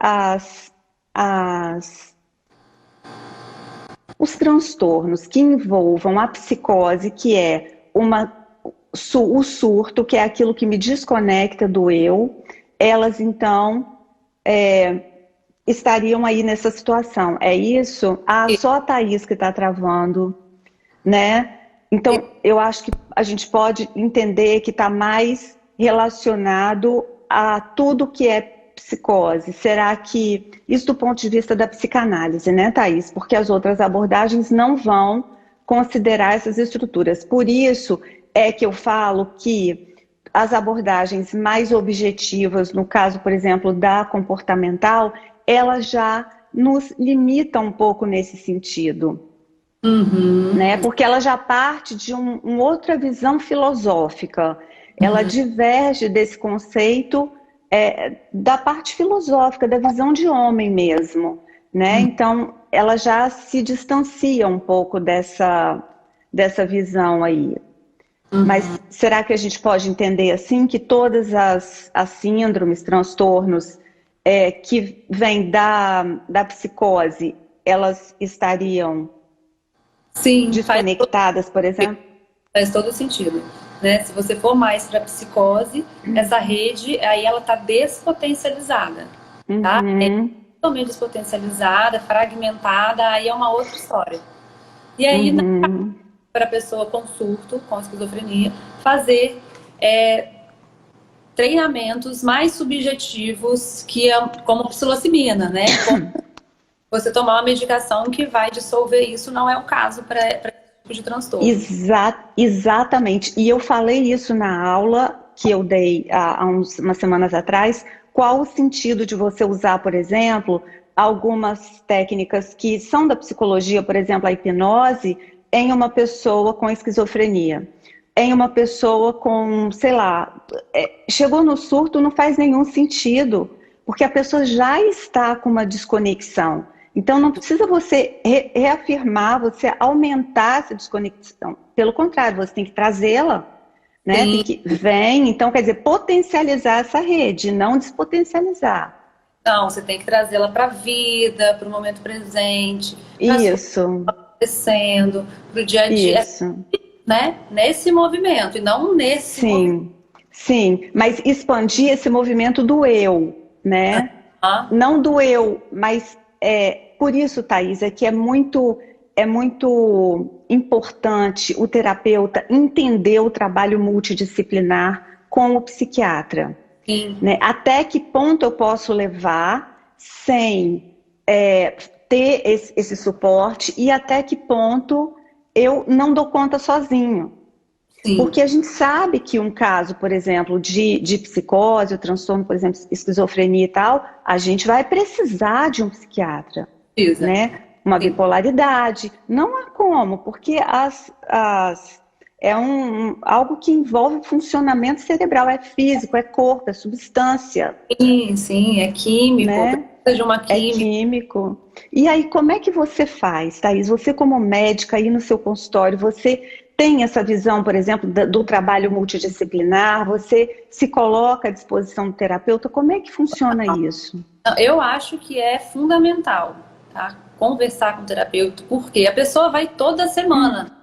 os transtornos que envolvam a psicose, que é o surto, que é aquilo que me desconecta do eu, elas então estariam aí nessa situação. É isso? Só a Thaís que está travando, né? Então, eu acho que a gente pode entender que está mais relacionado a tudo que é psicose. Será que, isso do ponto de vista da psicanálise, né, Thaís? Porque as outras abordagens não vão considerar essas estruturas. Por isso é que eu falo que as abordagens mais objetivas, no caso, por exemplo, da comportamental, elas já nos limitam um pouco nesse sentido. Né? Porque ela já parte de uma outra visão filosófica. Ela diverge desse conceito da parte filosófica, da visão de homem mesmo, né? Então, ela já se distancia um pouco dessa visão aí. Mas será que a gente pode entender assim que todas as síndromes, transtornos que vêm da psicose, elas estariam desconectadas, por exemplo? Faz todo sentido. Né? Se você for mais para psicose, essa rede, aí ela está despotencializada. Tá? É totalmente despotencializada, fragmentada, aí é uma outra história. E aí, para a pessoa com surto, com esquizofrenia, fazer treinamentos mais subjetivos, como psilocibina, né? Como você tomar uma medicação que vai dissolver isso, não é o caso para de transtorno. Exatamente. E eu falei isso na aula que eu dei há umas semanas atrás. Qual o sentido de você usar, por exemplo, algumas técnicas que são da psicologia, por exemplo, a hipnose, em uma pessoa com esquizofrenia? Em uma pessoa com, sei lá, chegou no surto, não faz nenhum sentido, porque a pessoa já está com uma desconexão. Então, não precisa você reafirmar, você aumentar essa desconexão. Pelo contrário, você tem que trazê-la, né? Então, quer dizer, potencializar essa rede, não despotencializar. Não, você tem que trazê-la para a vida, para o momento presente. Isso. Acontecendo, para o dia a dia. Isso. Né? Nesse movimento, e não nesse movimento. Sim, mas expandir esse movimento do eu, né? Não do eu, mas... por isso, Thaís, que é muito importante o terapeuta entender o trabalho multidisciplinar com o psiquiatra. Né? Até que ponto eu posso levar sem ter esse suporte e até que ponto eu não dou conta sozinho. Porque a gente sabe que um caso, por exemplo, de psicose, o transtorno, por exemplo, esquizofrenia e tal, a gente vai precisar de um psiquiatra, né? Uma Sim. bipolaridade. Não há como, porque é algo que envolve funcionamento cerebral, é físico, é corpo, é substância, Sim, sim, é químico, né? precisa de uma É química. químico. E aí, como é que você faz, Thaís? Você, como médica, aí no seu consultório, você tem essa visão, por exemplo, do trabalho multidisciplinar? Você se coloca à disposição do terapeuta? Como é que funciona isso? Eu acho que é fundamental, tá? Conversar com o terapeuta, porque a pessoa vai toda semana,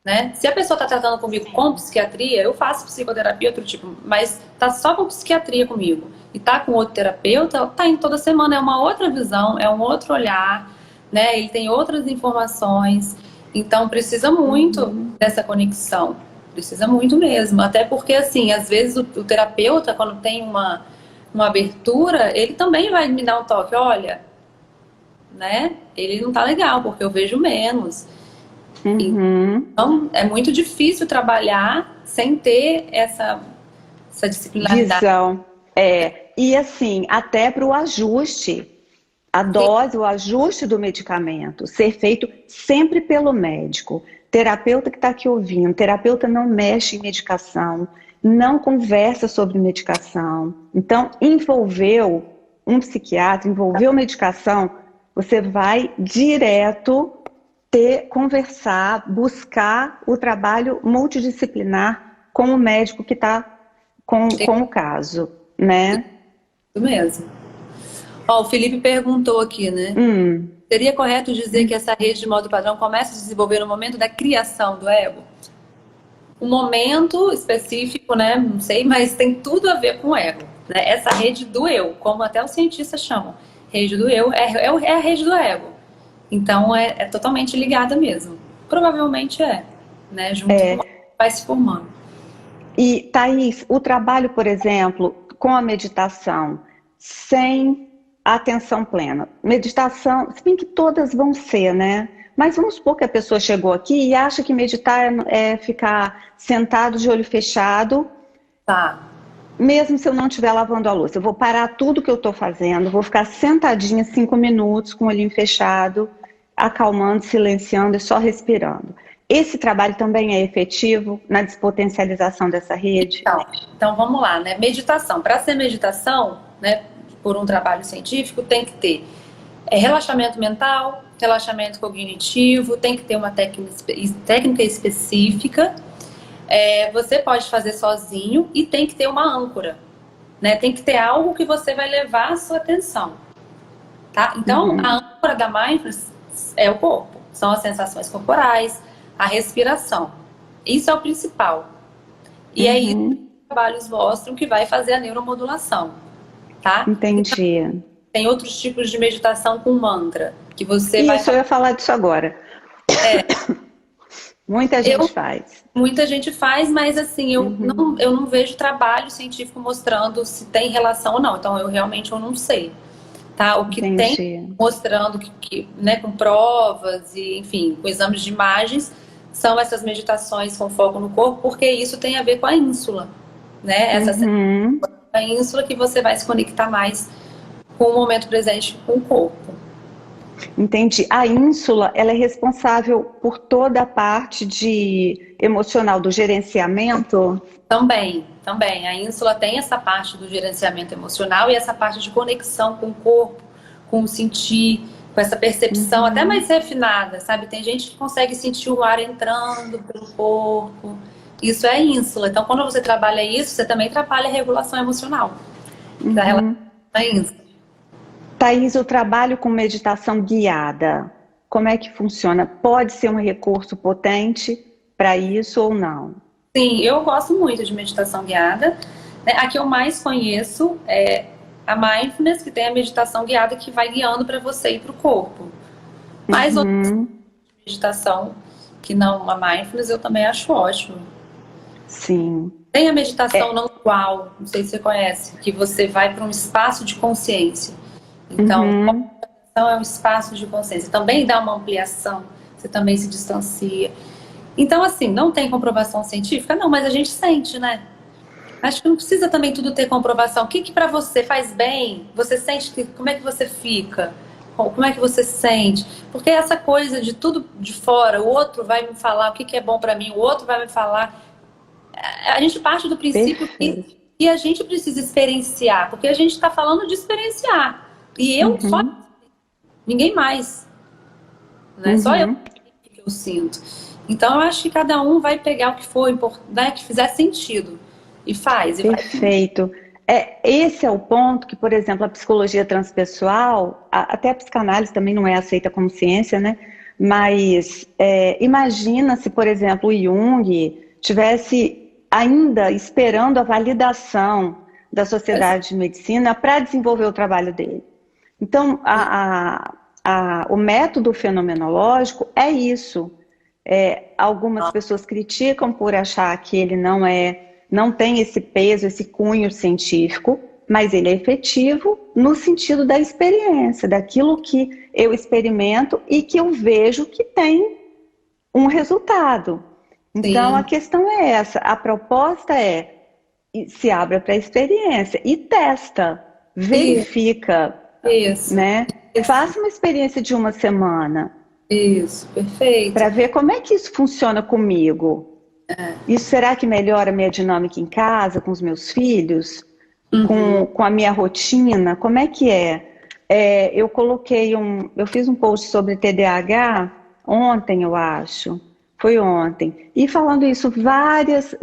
né? Se a pessoa está tratando comigo com psiquiatria, eu faço psicoterapia, outro tipo, mas tá só com psiquiatria comigo e tá com outro terapeuta, tá indo toda semana, é uma outra visão, é um outro olhar, né? Ele tem outras informações, então precisa muito dessa conexão, precisa muito mesmo, até porque assim, às vezes o terapeuta, quando tem uma abertura, ele também vai me dar um toque, olha, né? Ele não tá legal, porque eu vejo menos. Uhum. Então, é muito difícil trabalhar sem ter essa disciplinaridade. Visão. E assim, até para o ajuste, a dose, o ajuste do medicamento, ser feito sempre pelo médico. Terapeuta que está aqui ouvindo, terapeuta não mexe em medicação, não conversa sobre medicação. Então, envolveu um psiquiatra, envolveu medicação, você vai direto conversar, buscar o trabalho multidisciplinar com o médico que está com o caso, né? Isso mesmo. Ó, o Felipe perguntou aqui, né? Seria correto dizer que essa rede de modo padrão começa a se desenvolver no momento da criação do ego? Um momento específico, né? Não sei, mas tem tudo a ver com o ego. Né? Essa rede do eu, como até os cientistas chamam, rede do eu é a rede do ego. Então é totalmente ligada mesmo. Provavelmente né? Junto com o vai se formando. E, Thaís, o trabalho, por exemplo, com a meditação, sem atenção plena. Meditação, se bem que todas vão ser, né? Mas vamos supor que a pessoa chegou aqui e acha que meditar é ficar sentado de olho fechado. Tá. Mesmo se eu não estiver lavando a louça, eu vou parar tudo que eu estou fazendo, vou ficar sentadinha 5 minutos com o olhinho fechado, acalmando, silenciando e só respirando. Esse trabalho também é efetivo na despotencialização dessa rede? Então vamos lá, né? Meditação. Para ser meditação, né, por um trabalho científico, tem que ter relaxamento mental, relaxamento cognitivo, tem que ter uma técnica específica. Você pode fazer sozinho e tem que ter uma âncora, né? Tem que ter algo que você vai levar a sua atenção, tá? Então, a âncora da mindfulness é o corpo, são as sensações corporais, a respiração. Isso é o principal. E aí, os trabalhos mostram que vai fazer a neuromodulação, tá? Entendi. Então, tem outros tipos de meditação com mantra, que você Isso, vai... eu ia falar disso agora. Muita gente faz. Muita gente faz, mas assim, eu não vejo trabalho científico mostrando se tem relação ou não. Então, eu realmente não sei. Tá? O que tem mostrando né, com provas e, enfim, com exames de imagens, são essas meditações com foco no corpo, porque isso tem a ver com a ínsula, né? A ínsula que você vai se conectar mais com o momento presente, com o corpo. Entendi. A ínsula, ela é responsável por toda a parte emocional do gerenciamento? Também. A ínsula tem essa parte do gerenciamento emocional e essa parte de conexão com o corpo, com o sentir, com essa percepção até mais refinada, sabe? Tem gente que consegue sentir o ar entrando pelo corpo. Isso é ínsula. Então, quando você trabalha isso, você também trabalha a regulação emocional da relação da ínsula. Thaís, o trabalho com meditação guiada, como é que funciona? Pode ser um recurso potente para isso ou não? Sim, eu gosto muito de meditação guiada. A que eu mais conheço é a mindfulness, que tem a meditação guiada que vai guiando para você e para o corpo. Mas outra meditação que não a mindfulness eu também acho ótimo. Sim. Tem a meditação não dual, não sei se você conhece, que você vai para um espaço de consciência. Então, a meditação é um espaço de consciência. Também dá uma ampliação, você também se distancia. Então, assim, não tem comprovação científica? Não, mas a gente sente, né? Acho que não precisa também tudo ter comprovação. O que para você faz bem? Você sente como é que você fica? Como é que você se sente? Porque essa coisa de tudo de fora, o outro vai me falar o que que é bom para mim, o outro vai me falar. A gente parte do princípio Perfeito. que a gente precisa experienciar, porque a gente está falando de experienciar. E eu só, Uhum, ninguém mais, né? Só eu uhum. que eu sinto. Então eu acho que cada um vai pegar o que for importante, né, que fizer sentido e faz e vai. Perfeito. Esse é o ponto que, por exemplo, a psicologia transpessoal, até a psicanálise também não é aceita como ciência, né? Mas imagina se, por exemplo, o Jung tivesse ainda esperando a validação da Sociedade de Medicina para desenvolver o trabalho dele. Então, o método fenomenológico é isso. Algumas pessoas criticam por achar que ele não tem esse peso, esse cunho científico, mas ele é efetivo no sentido da experiência, daquilo que eu experimento e que eu vejo que tem um resultado. Então a Sim, questão é essa, a proposta se abra para a experiência e testa, verifica, isso, né? Faça uma experiência de uma semana isso, perfeito. para ver como é que isso funciona comigo. Isso será que melhora a minha dinâmica em casa, com os meus filhos? Com a minha rotina? Como é que é? Eu fiz um post sobre TDAH ontem, eu acho. Foi ontem. E falando isso, vários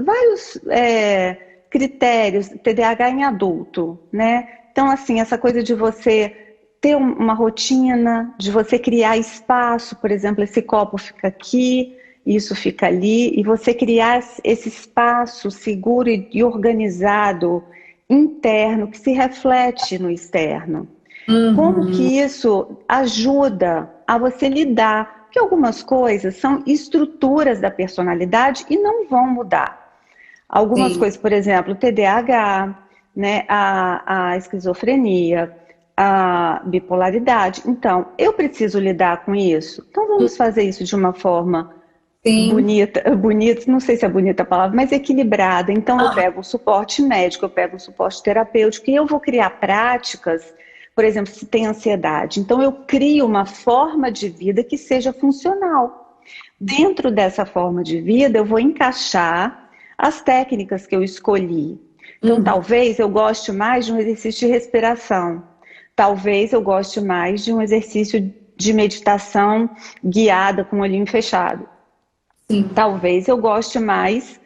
critérios, TDAH em adulto, né? Então, assim, essa coisa de você ter uma rotina, de você criar espaço, por exemplo, esse copo fica aqui, isso fica ali, e você criar esse espaço seguro e organizado interno que se reflete no externo. Como Uhum, que isso ajuda a você lidar? Porque algumas coisas são estruturas da personalidade e não vão mudar. Algumas sim. coisas, por exemplo, o TDAH, né, a esquizofrenia, a bipolaridade. Então, eu preciso lidar com isso. Então, vamos fazer isso de uma forma Sim. bonita, não sei se é bonita a palavra, mas equilibrada. Então, eu Ah, pego um suporte médico, eu pego um suporte terapêutico e eu vou criar práticas, por exemplo, se tem ansiedade. Então, eu crio uma forma de vida que seja funcional. Dentro dessa forma de vida, eu vou encaixar as técnicas que eu escolhi. Então, uhum, talvez eu goste mais de um exercício de respiração. Talvez eu goste mais de um exercício de meditação guiada com o olhinho fechado. sim, Talvez eu goste mais.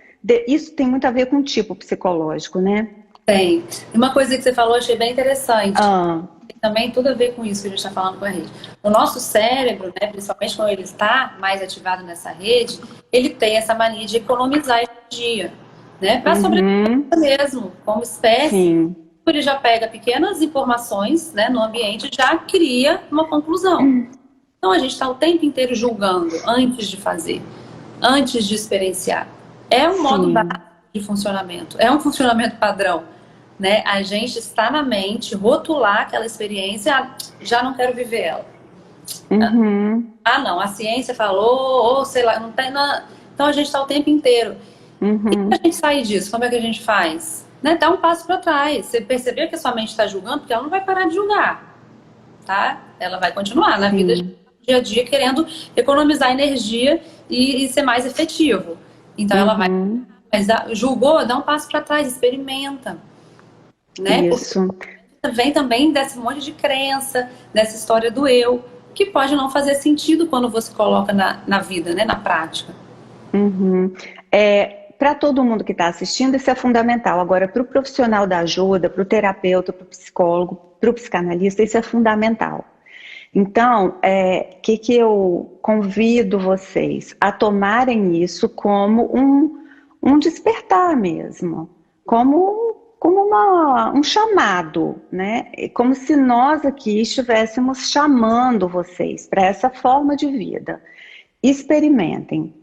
Isso tem muito a ver com o tipo psicológico, né? tem. E uma coisa que você falou, eu achei bem interessante. Ah, Tem também tudo a ver com isso que a gente está falando com a rede. O nosso cérebro, né, principalmente quando ele está mais ativado nessa rede, ele tem essa mania de economizar energia, né, para sobreviver uhum, mesmo, como espécie. sim. Ele já pega pequenas informações, né, no ambiente e já cria uma conclusão. Então a gente está o tempo inteiro julgando antes de fazer, antes de experienciar. É um modo básico Sim. de funcionamento, é um funcionamento padrão, né? A gente está na mente, rotular aquela experiência, já não quero viver ela. Uhum, Ah, não, a ciência falou, ou sei lá, não tem nada. Então a gente está o tempo inteiro. Para a uhum, gente sair disso, como é que a gente faz? Né? Dá um passo para trás. Você percebeu que a sua mente está julgando, porque ela não vai parar de julgar, tá? Ela vai continuar na vida, sim. dia a dia, querendo economizar energia e ser mais efetivo. Então ela vai, Uhum, mas julgou, dá um passo para trás, experimenta, né? Porque isso. vem também desse monte de crença, dessa história do eu, que pode não fazer sentido quando você coloca na vida, né? Na prática. Uhum. Para todo mundo que está assistindo, isso é fundamental. Agora, para o profissional da ajuda, para o terapeuta, para o psicólogo, para o psicanalista, isso é fundamental. Então, que eu convido vocês a tomarem isso como um despertar mesmo, como um chamado, né? Como se nós aqui estivéssemos chamando vocês para essa forma de vida. Experimentem.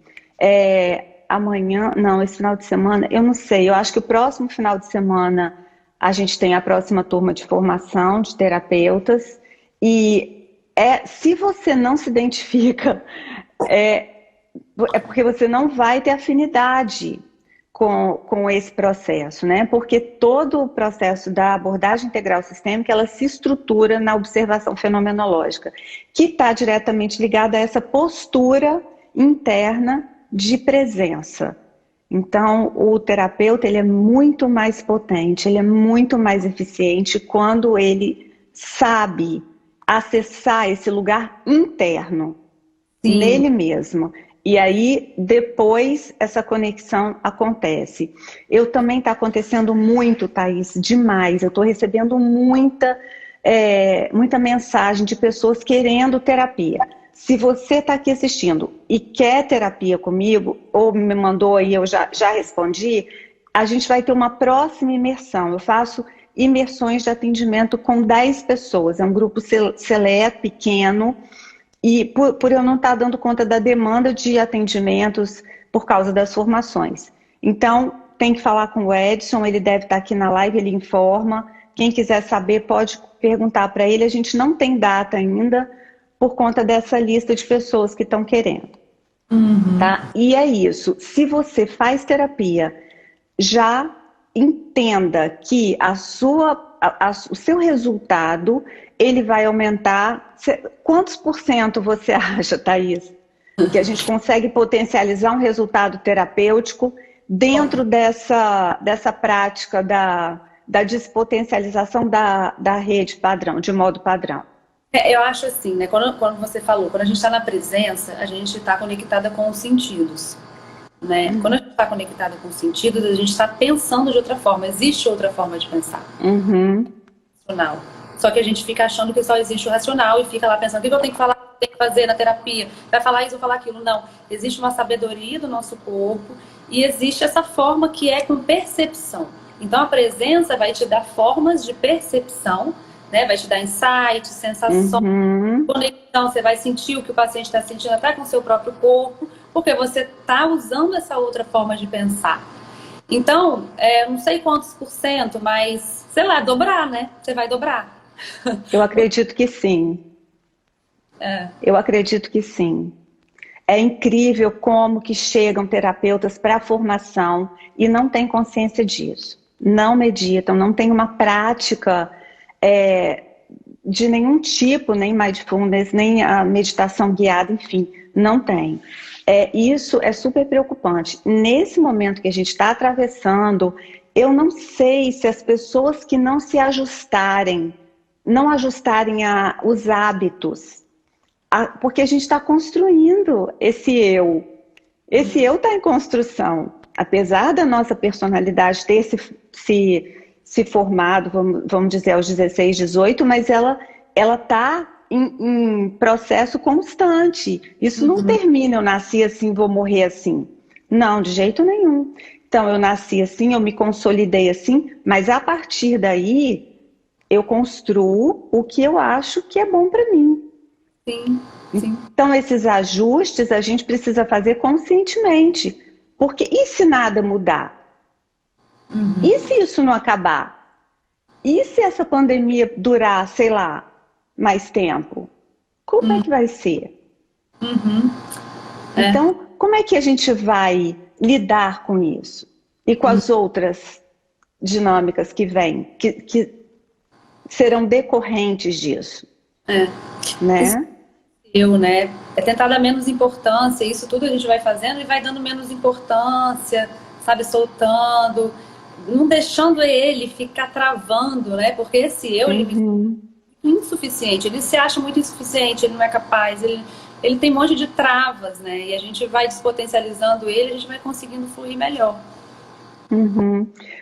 Amanhã, não, esse final de semana, eu não sei, eu acho que o próximo final de semana a gente tem a próxima turma de formação de terapeutas e se você não se identifica, é porque você não vai ter afinidade. com esse processo, né? Porque todo o processo da abordagem integral sistêmica, ela se estrutura na observação fenomenológica, que está diretamente ligada a essa postura interna de presença. Então, o terapeuta, ele é muito mais potente, ele é muito mais eficiente quando ele sabe acessar esse lugar interno, sim, nele mesmo. E aí, depois, essa conexão acontece. Eu também está acontecendo muito, Thaís, demais. Eu estou recebendo muita mensagem de pessoas querendo terapia. Se você está aqui assistindo e quer terapia comigo, ou me mandou aí, eu já respondi, a gente vai ter uma próxima imersão. Eu faço imersões de atendimento com 10 pessoas. É um grupo seleto, pequeno. E por eu não estar dando conta da demanda de atendimentos por causa das formações. Então, tem que falar com o Edson, ele deve estar aqui na live, ele informa. Quem quiser saber pode perguntar para ele. A gente não tem data ainda por conta dessa lista de pessoas que estão querendo. Uhum. Tá? E é isso. Se você faz terapia, já entenda que o seu resultado, ele vai aumentar. Quantos por cento você acha, Thaís, que a gente consegue potencializar um resultado terapêutico dentro dessa prática da despotencialização da rede padrão, de modo padrão? Eu acho assim, né? Quando você falou, quando a gente está na presença, a gente está conectada com os sentidos. Né? Quando a gente está conectada com os sentidos, a gente está pensando de outra forma. Existe outra forma de pensar. Racional. Só que a gente fica achando que só existe o racional e fica lá pensando: o que eu tenho que falar, o que eu tenho que fazer na terapia? Vai falar isso, vai falar aquilo. Não. Existe uma sabedoria do nosso corpo e existe essa forma que é com percepção. Então a presença vai te dar formas de percepção, né? Vai te dar insight, sensação, conexão. Você vai sentir o que o paciente está sentindo até com o seu próprio corpo, porque você está usando essa outra forma de pensar. Então, não sei quantos por cento, mas, sei lá, dobrar, né? Você vai dobrar. Eu acredito que sim. Eu acredito que sim. É incrível como que chegam terapeutas para a formação e não têm consciência disso. Não meditam, não tem uma prática de nenhum tipo, nem mindfulness, nem a meditação guiada, enfim, não tem. Isso é super preocupante. Nesse momento que a gente está atravessando, eu não sei se as pessoas que não se ajustarem, os hábitos, porque a gente está construindo esse eu. Esse eu está em construção. Apesar da nossa personalidade ter se formado, vamos dizer, aos 16, 18, mas ela está em processo constante. Isso não termina, eu nasci assim, vou morrer assim. Não, de jeito nenhum. Então, eu nasci assim, eu me consolidei assim, mas a partir daí, eu construo o que eu acho que é bom para mim. Sim, sim. Então, esses ajustes a gente precisa fazer conscientemente. Porque e se nada mudar? E se isso não acabar? E se essa pandemia durar, sei lá, mais tempo? Como é que vai ser? Então, como é que a gente vai lidar com isso? E com as outras dinâmicas que vêm, que serão decorrentes disso? Né? Né? É tentar dar menos importância, isso tudo a gente vai fazendo e vai dando menos importância, sabe, soltando, não deixando ele ficar travando, né? Porque esse eu, ele é insuficiente, ele se acha muito insuficiente, ele não é capaz, ele tem um monte de travas, né? E a gente vai despotencializando ele, a gente vai conseguindo fluir melhor.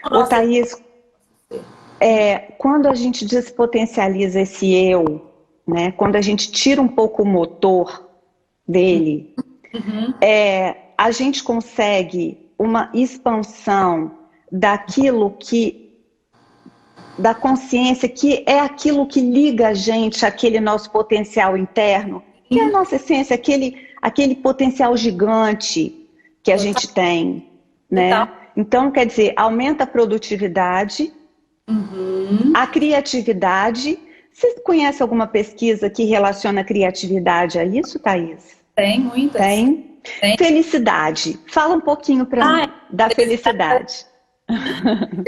Ô, Thaís, quando a gente despotencializa esse eu, né? Quando a gente tira um pouco o motor dele, a gente consegue uma expansão daquilo da consciência, que é aquilo que liga a gente àquele nosso potencial interno, que é a nossa essência, aquele potencial gigante que a gente tem, né? Então, quer dizer, aumenta a produtividade, a criatividade. Você conhece alguma pesquisa que relaciona a criatividade a isso, Thaís? Tem, muitas. Tem? Tem? Felicidade. Fala um pouquinho para mim da felicidade.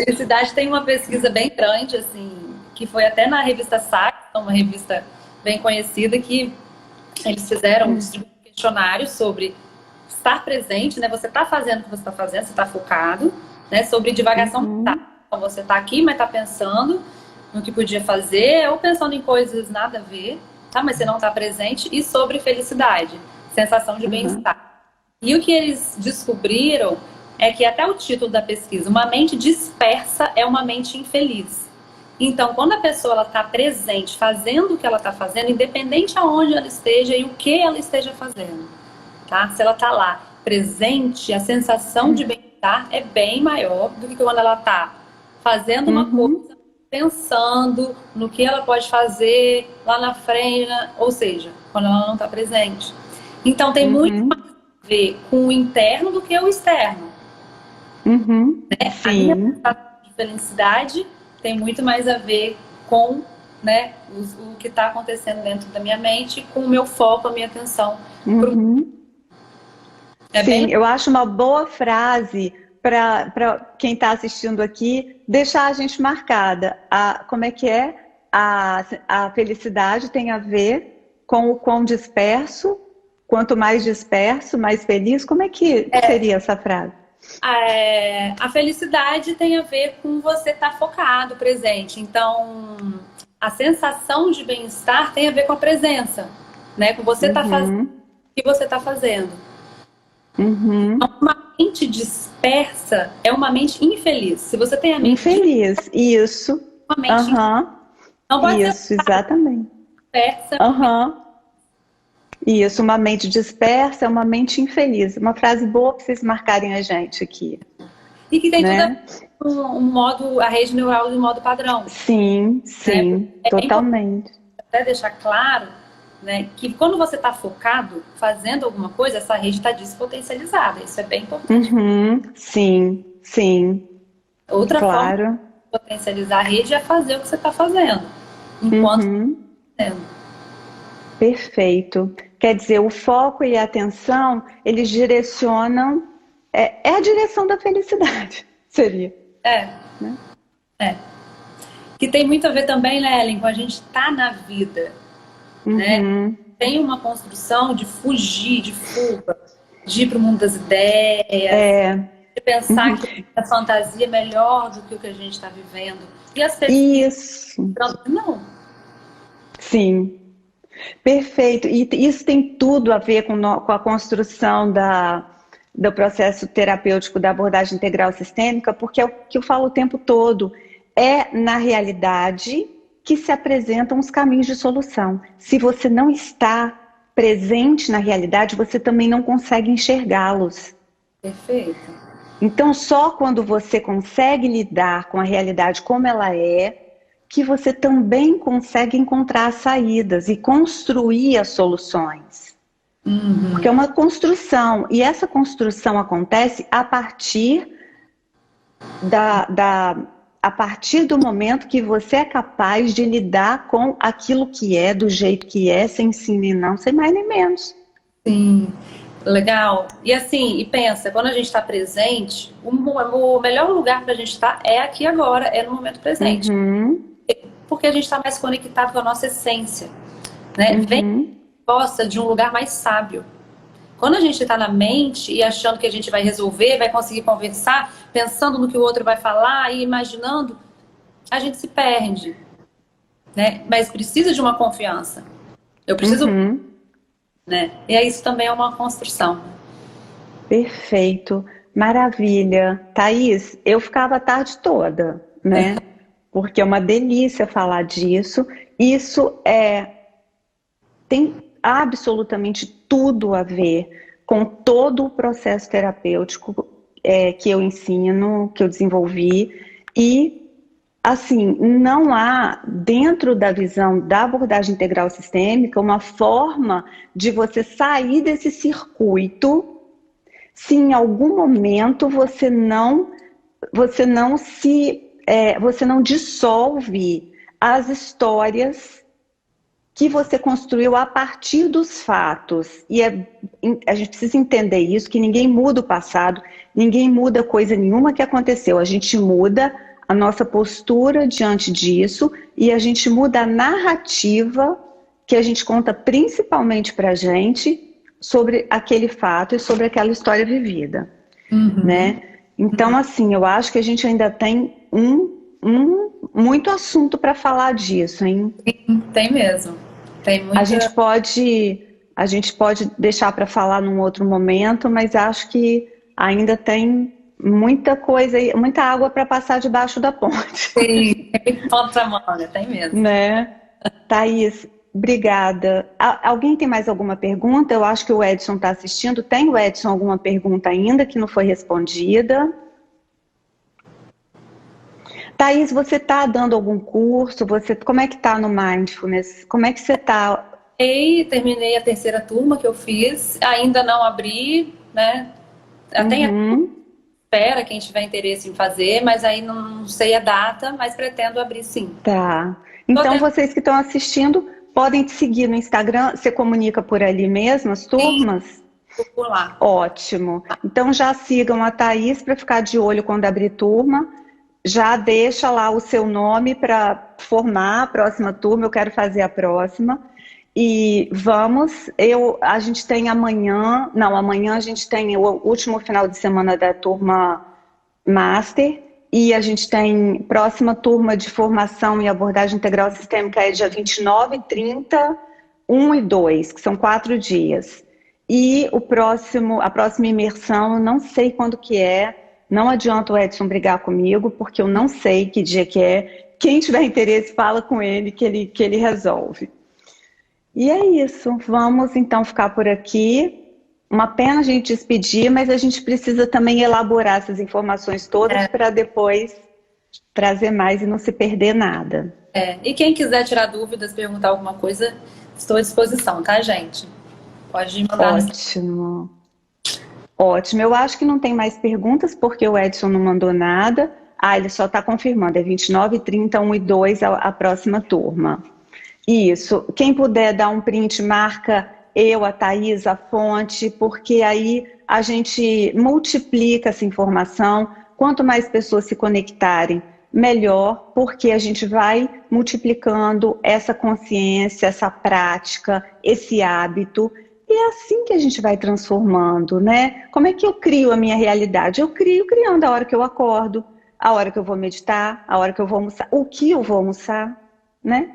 Felicidade tem uma pesquisa bem grande, assim, que foi até na revista Science, uma revista bem conhecida, que eles fizeram questionários sobre estar presente, né? Você está fazendo o que você está fazendo, você está focado, né? Sobre divagação mental. Então, você está aqui, mas está pensando no que podia fazer, ou pensando em coisas nada a ver, tá? Mas você não está presente. E sobre felicidade, sensação de bem-estar. E o que eles descobriram é que até o título da pesquisa, uma mente dispersa é uma mente infeliz. Então, quando a pessoa está presente, fazendo o que ela está fazendo, independente aonde ela esteja e o que ela esteja fazendo, tá? Se ela está lá presente, a sensação de bem-estar é bem maior do que quando ela está fazendo uma coisa, pensando no que ela pode fazer lá na frente, ou seja, quando ela não está presente. Então, tem muito mais a ver com o interno do que o externo. Né? A minha sensação de felicidade tem muito mais a ver com, né, o que está acontecendo dentro da minha mente, com o meu foco, a minha atenção. Sim, eu acho uma boa frase para quem está assistindo aqui, deixar a gente marcada. Como é que é? A felicidade tem a ver com o quão disperso, quanto mais disperso, mais feliz. Como é que seria essa frase? A felicidade tem a ver com você estar focado, presente. Então, a sensação de bem-estar tem a ver com a presença, né? Com você estar fazendo o que você está fazendo. Então, uma mente dispersa é uma mente infeliz. Se você tem a mente infeliz, isso. Uma mente não pode ser exatamente. Dispersa. Isso, uma mente dispersa é uma mente infeliz. Uma frase boa para vocês marcarem a gente aqui. E que tem tudo a ver com a rede neural do modo padrão. Sim, sim, totalmente. Até deixar claro, né, que quando você está focado, fazendo alguma coisa, essa rede está despotencializada. Isso é bem importante. Sim, sim. Outra forma de potencializar a rede é fazer o que você está fazendo. Enquanto está fazendo. Perfeito. Quer dizer, o foco e a atenção, eles direcionam... É a direção da felicidade, seria. Né? Que tem muito a ver também, né, Ellen, com a gente estar na vida. Né? Tem uma construção de fugir, de fuga, de ir para o mundo das ideias, de pensar que a fantasia é melhor do que o que a gente está vivendo. E as pessoas... Não. Sim. Perfeito. E isso tem tudo a ver com a construção do processo terapêutico da abordagem integral sistêmica, porque é o que eu falo o tempo todo. É na realidade que se apresentam os caminhos de solução. Se você não está presente na realidade, você também não consegue enxergá-los. Perfeito. Então, só quando você consegue lidar com a realidade como ela é, que você também consegue encontrar as saídas e construir as soluções. Porque é uma construção, e essa construção acontece a partir a partir do momento que você é capaz de lidar com aquilo que é, do jeito que é, sem sim nem não, sem mais nem menos. Sim, legal. E assim, e pensa, quando a gente está presente, o melhor lugar para a gente estar é aqui agora, é no momento presente. Porque a gente está mais conectado com a nossa essência, né? Vem possa de um lugar mais sábio. Quando a gente está na mente e achando que a gente vai resolver, vai conseguir conversar, pensando no que o outro vai falar e imaginando, a gente se perde, né? Mas precisa de uma confiança. Eu preciso, né? E isso também é uma construção. Perfeito, maravilha. Thaís, eu ficava a tarde toda, né? Porque é uma delícia falar disso. Isso tem absolutamente tudo a ver com todo o processo terapêutico que eu ensino, que eu desenvolvi. E, assim, não há, dentro da visão da abordagem integral sistêmica, uma forma de você sair desse circuito se em algum momento você não dissolve as histórias que você construiu a partir dos fatos. E a gente precisa entender isso, que ninguém muda o passado, ninguém muda coisa nenhuma que aconteceu. A gente muda a nossa postura diante disso e a gente muda a narrativa que a gente conta principalmente para a gente sobre aquele fato e sobre aquela história vivida, né? Então, assim, eu acho que a gente ainda tem muito assunto para falar disso, hein? Tem mesmo. Tem muita... A gente pode deixar para falar num outro momento, mas acho que ainda tem muita coisa, muita água para passar debaixo da ponte. Sim, tem outra manga, tem mesmo. Né? Thaís, obrigada. Alguém tem mais alguma pergunta? Eu acho que o Edson está assistindo. Tem o Edson alguma pergunta ainda que não foi respondida? Thaís, você está dando algum curso? Como é que está no Mindfulness? Como é que você está? Terminei a terceira turma que eu fiz, ainda não abri, né? Até espera quem tiver interesse em fazer, mas aí não sei a data, mas pretendo abrir sim. Tá. Então vocês que estão assistindo podem te seguir no Instagram. Você comunica por ali mesmo as turmas? Sim, por lá. Ótimo. Então já sigam a Thaís para ficar de olho quando abrir turma. Já deixa lá o seu nome para formar a próxima turma. Eu quero fazer a próxima. E vamos, a gente tem amanhã a gente tem o último final de semana da turma Master e a gente tem próxima turma de formação e abordagem integral sistêmica é dia 29, 30, 1 e 2, que são 4 dias. E a próxima imersão, eu não sei quando que é, não adianta o Edson brigar comigo, porque eu não sei que dia que é. Quem tiver interesse, fala com ele que ele resolve. E é isso, vamos então ficar por aqui. Uma pena a gente despedir, mas a gente precisa também elaborar essas informações todas para depois trazer mais e não se perder nada. E quem quiser tirar dúvidas, perguntar alguma coisa, estou à disposição, tá, gente? Pode mandar. Ótimo. Ótimo, eu acho que não tem mais perguntas, porque o Edson não mandou nada. Ele só está confirmando, é 29, 30, 1 e 2 a próxima turma. Isso, quem puder dar um print, marca eu, a Thaís, a fonte, porque aí a gente multiplica essa informação. Quanto mais pessoas se conectarem, melhor, porque a gente vai multiplicando essa consciência, essa prática, esse hábito. E é assim que a gente vai transformando, né? Como é que eu crio a minha realidade? Eu crio criando a hora que eu acordo, a hora que eu vou meditar, a hora que eu vou almoçar, o que eu vou almoçar, né?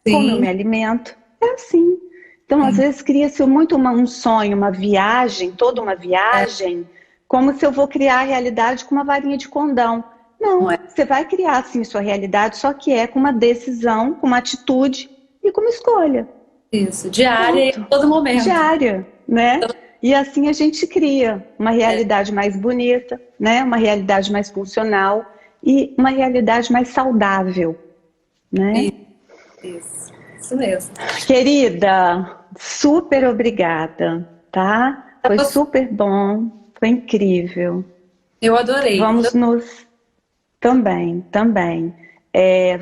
Como eu me alimento, é assim. Então, às vezes, cria-se muito um sonho, uma viagem, toda uma viagem, como se eu vou criar a realidade com uma varinha de condão. Não, você vai criar, sim, sua realidade, só que é com uma decisão, com uma atitude e com uma escolha. Isso, diária em todo momento. Diária, né? E assim a gente cria uma realidade mais bonita, né? Uma realidade mais funcional e uma realidade mais saudável, né? Isso mesmo. Querida, super obrigada, tá? Foi super bom, foi incrível. Eu adorei. Também.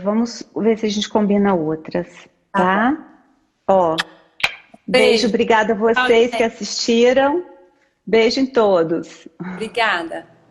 Vamos ver se a gente combina outras, tá? Ó, beijo, obrigada a vocês que assistiram. Beijo em todos. Obrigada.